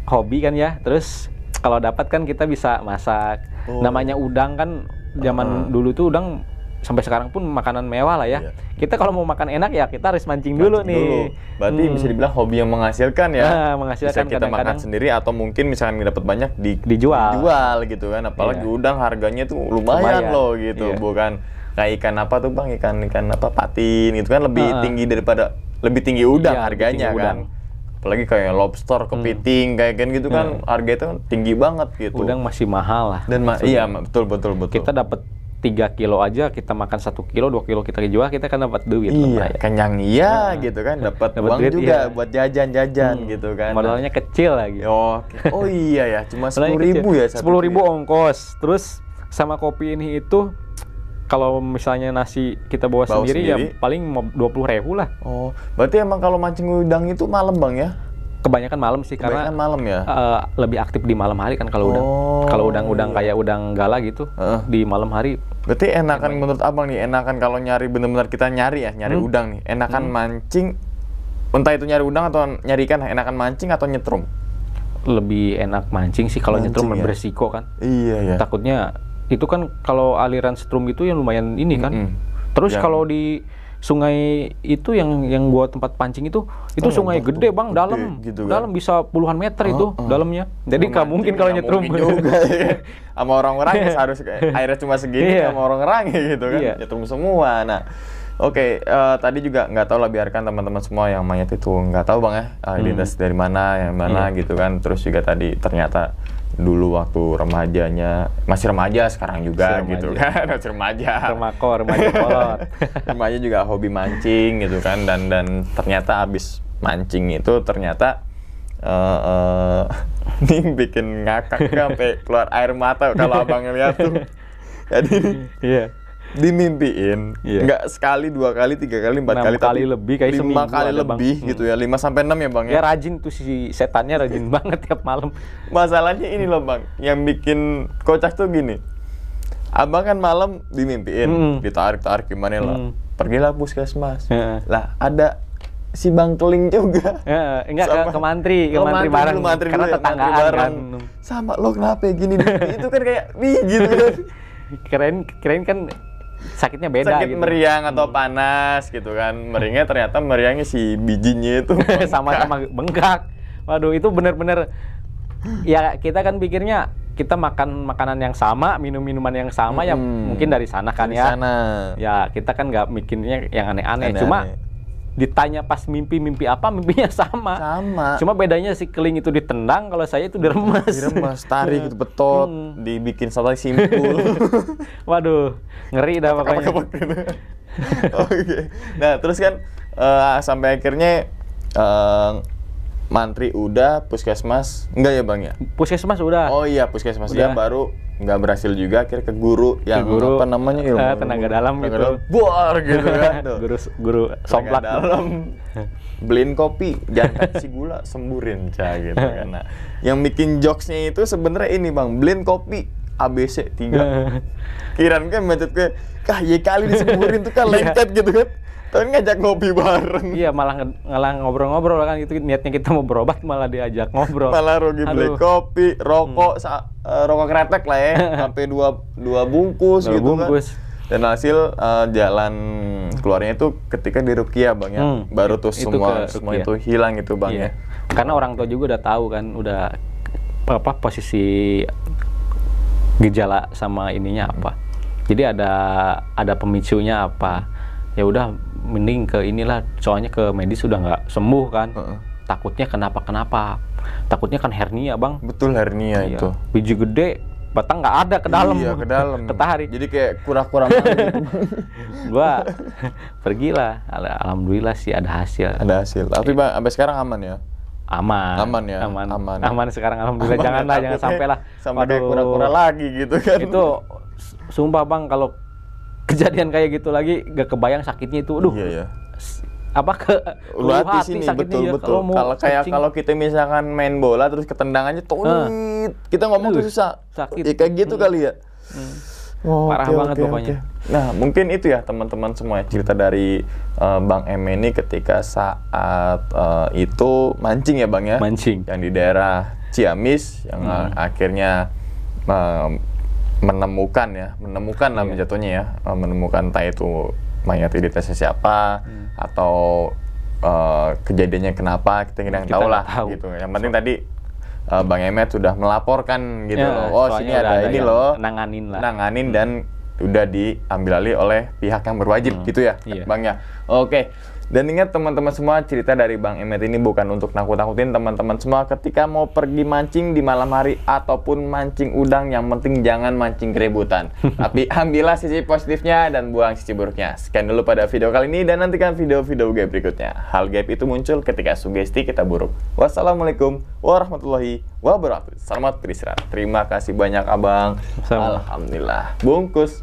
hobi kan ya. Terus kalau dapat kan kita bisa masak. Oh. Namanya udang kan zaman dulu tuh udang sampai sekarang pun makanan mewah lah ya. Iya. Kita kalau mau makan enak ya kita harus mancing dulu Mancing nih. dulu. Berarti bisa dibilang hobi yang menghasilkan ya. Menghasilkan. Bisa kita makan kadang-kadang sendiri atau mungkin misalkan dapat banyak dijual. dijual gitu kan. Apalagi Iya. udang harganya tuh lumayan loh gitu. Iya. Bukan kayak ikan apa tuh Bang, ikan apa patin gitu kan lebih tinggi lebih tinggi udang Iya, lebih harganya tinggi kan. udang. Apalagi kayak lobster, kepiting kayak gitu kan harga itu kan tinggi banget gitu. Udang masih mahal lah. Dan iya betul. Kita dapat 3 kilo aja, kita makan 1 kilo, 2 kilo kita jual, kita kan dapat duit. Iya, lumayan. kenyang gitu kan, dapat Dapat uang duit, juga iya. buat jajan-jajan gitu kan. Modalnya kecil lagi. Oh iya ya, cuma 10.000 ya. 10.000 ongkos. Terus sama kopi ini itu kalau misalnya nasi kita bawa sendiri ya paling 20.000 lah. Oh, berarti emang kalau mancing udang itu malam Bang ya? Kebanyakan malam sih, karena Kebanyakan malam ya? lebih aktif di malam hari kan kalau udang. Kalau udang-udang kayak udang gala gitu di malam hari. Berarti enakan menurut Abang nih, enakan kalau nyari bener-bener kita nyari udang nih, enakan mancing, entah itu nyari udang atau nyari ikan, enakan mancing atau nyetrum? Lebih enak mancing sih, kalau nyetrum Mancing ya? beresiko kan. Iya ya. Takutnya itu kan kalau aliran setrum itu yang lumayan ini kan. Terus kalau di sungai itu yang gua tempat pancing itu sungai gede Bang, dalam gitu kan? dalam bisa puluhan meter itu dalamnya. Jadi nggak mungkin kalau nyetrum juga ya. Sama orang-orang ya harus airnya cuma segini sama orang-orang gitu kan. Nyetrum semua. Nah, oke, tadi juga nggak tahu lah, biarkan teman-teman semua yang mayat itu nggak tahu Bang ya identitas dari mana yang mana gitu kan. Terus juga tadi ternyata dulu waktu remajanya, masih remaja sekarang juga Masih gitu remaja. kan, masih remaja. Remaja kolot. Remaja juga hobi mancing gitu kan, dan ternyata abis mancing itu ternyata ini bikin ngakak sampai keluar air mata kalau abang ngeliat tuh. Jadi Iya. dimimpiin, Iya. nggak sekali, 2 kali, 3 kali, 4 6 kali, kali lebih, kayak 5 seminggu kali ada, Bang. lebih gitu ya, 5 sampai 6 ya bang Ya ya. rajin tuh si setannya, rajin banget tiap malam. Masalahnya ini loh bang, yang bikin kocak tuh gini, abang kan malam dimimpiin, ditarik gimana lah, pergilah puskesmas, Heeh. lah ada si Bang Keling juga. Ya, enggak Sama- ke mantri bareng, mantri karena dulu ya, tetanggaan mantri bareng. kan. Sama lo kenapa ya gini itu kan kayak gitu kan. Kirain kan sakitnya beda Sakit gitu. meriang atau panas gitu kan. Meriangnya ternyata meriangnya si bijinya itu. Sama-sama bengkak. Waduh, itu bener-bener ya, kita kan pikirnya kita makan makanan yang sama, minum minuman yang sama, ya mungkin dari sana kan Di ya. sana. Ya kita kan nggak mikirnya yang aneh-aneh. Aneh-aneh. Cuma ditanya pas mimpi apa, mimpinya sama. Sama. Cuma bedanya si Keling itu ditendang, kalau saya itu diremes. Diremas, tarik gitu, betot, dibikin satu lagi simpul. Waduh, ngeri dah pokoknya. Oke. Nah, terus kan sampai akhirnya mantri udah, puskesmas enggak ya bang ya? Puskesmas udah. Oh iya, puskesmas Udah. dia baru nggak berhasil juga, akhirnya ke guru yang guru, apa namanya tenaga dalam tenaga gitu. dalam. Buar gitu kan. Tuh. Guru Tenaga somplak. dalam. Beliin kopi, jangan kasih gula, semburin cah gitu kan. Nah, yang bikin jokesnya itu sebenarnya ini bang, beliin kopi ABC 3. Kiran kan macet ke, ya kali disemburin tuh kan lengket gitu kan. Tapi ngajak ngopi bareng. Iya, malah ngobrol-ngobrol kan gitu, niatnya kita mau berobat malah diajak ngobrol. Malah Rogi beli Aduh. kopi, rokok, rokok kretek lah ya, sampai dua bungkus Dua gitu bungkus. kan. Dan hasil jalan keluarnya itu ketika di Rukia bang ya, baru tuh Itu semua ke semua Ruqyah. itu hilang itu bang Iya. ya. Karena orang tua juga udah tahu kan, udah apa posisi gejala sama ininya apa. Jadi ada pemicunya apa. Ya udah, mending ke inilah, soalnya ke medis sudah nggak sembuh kan. Takutnya kenapa-kenapa. Takutnya kan hernia bang. Betul, hernia Iya. itu. Biji gede, batang nggak ada ke dalam. Iya, ke dalam. Ketarik. Jadi kayak kura-kura malu gitu. Gua pergilah. Alhamdulillah sih ada hasil. Ada hasil. Tapi bang, sampai sekarang aman ya? Aman. Aman ya? Aman. Aman sekarang alhamdulillah. Aman, Janganlah, ya, jangan takutnya sampai lah. sampai kayak kura-kura lagi gitu kan. Itu sumpah bang, kalau kejadian kayak gitu lagi gak kebayang sakitnya itu. Aduh. Iya ya. Apa ke Ulu hati sini, sakitnya ya. betul. mau Kalau kayak kencing. kalau kita misalkan main bola terus ketendang aja tonit, kita ngomong tuh susah. sakit. Ya, kayak gitu kali ya. Oh, Parah oke, banget oke, pokoknya. oke. Nah, mungkin itu ya teman-teman semua cerita dari Bang M ini ketika saat itu mancing ya Bang ya. Mancing. Yang di daerah Ciamis yang akhirnya menemukan lah jatuhnya ya, menemukan entah itu mayat identitasnya siapa atau kejadiannya kenapa kita nggak Kita tahu nggak lah tahu. gitu. Yang penting tadi Bang Emet sudah melaporkan gitu Ya, loh. Oh, soalnya sini udah ada ini yang loh. nanganin lah. Dan udah diambil alih oleh pihak yang berwajib gitu ya, Iya. Bang ya. Oke. Dan ingat teman-teman semua, cerita dari Bang Emet ini bukan untuk nakut-nakutin teman-teman semua ketika mau pergi mancing di malam hari ataupun mancing udang, yang penting jangan mancing keributan. Tapi ambillah sisi positifnya dan buang sisi buruknya. Sekian dulu pada video kali ini dan nantikan video-video gaib berikutnya. Hal gaib itu muncul ketika sugesti kita buruk. Wassalamualaikum warahmatullahi wabarakatuh. Selamat beristirahat. Terima kasih banyak Abang. Sama. Alhamdulillah. Bungkus.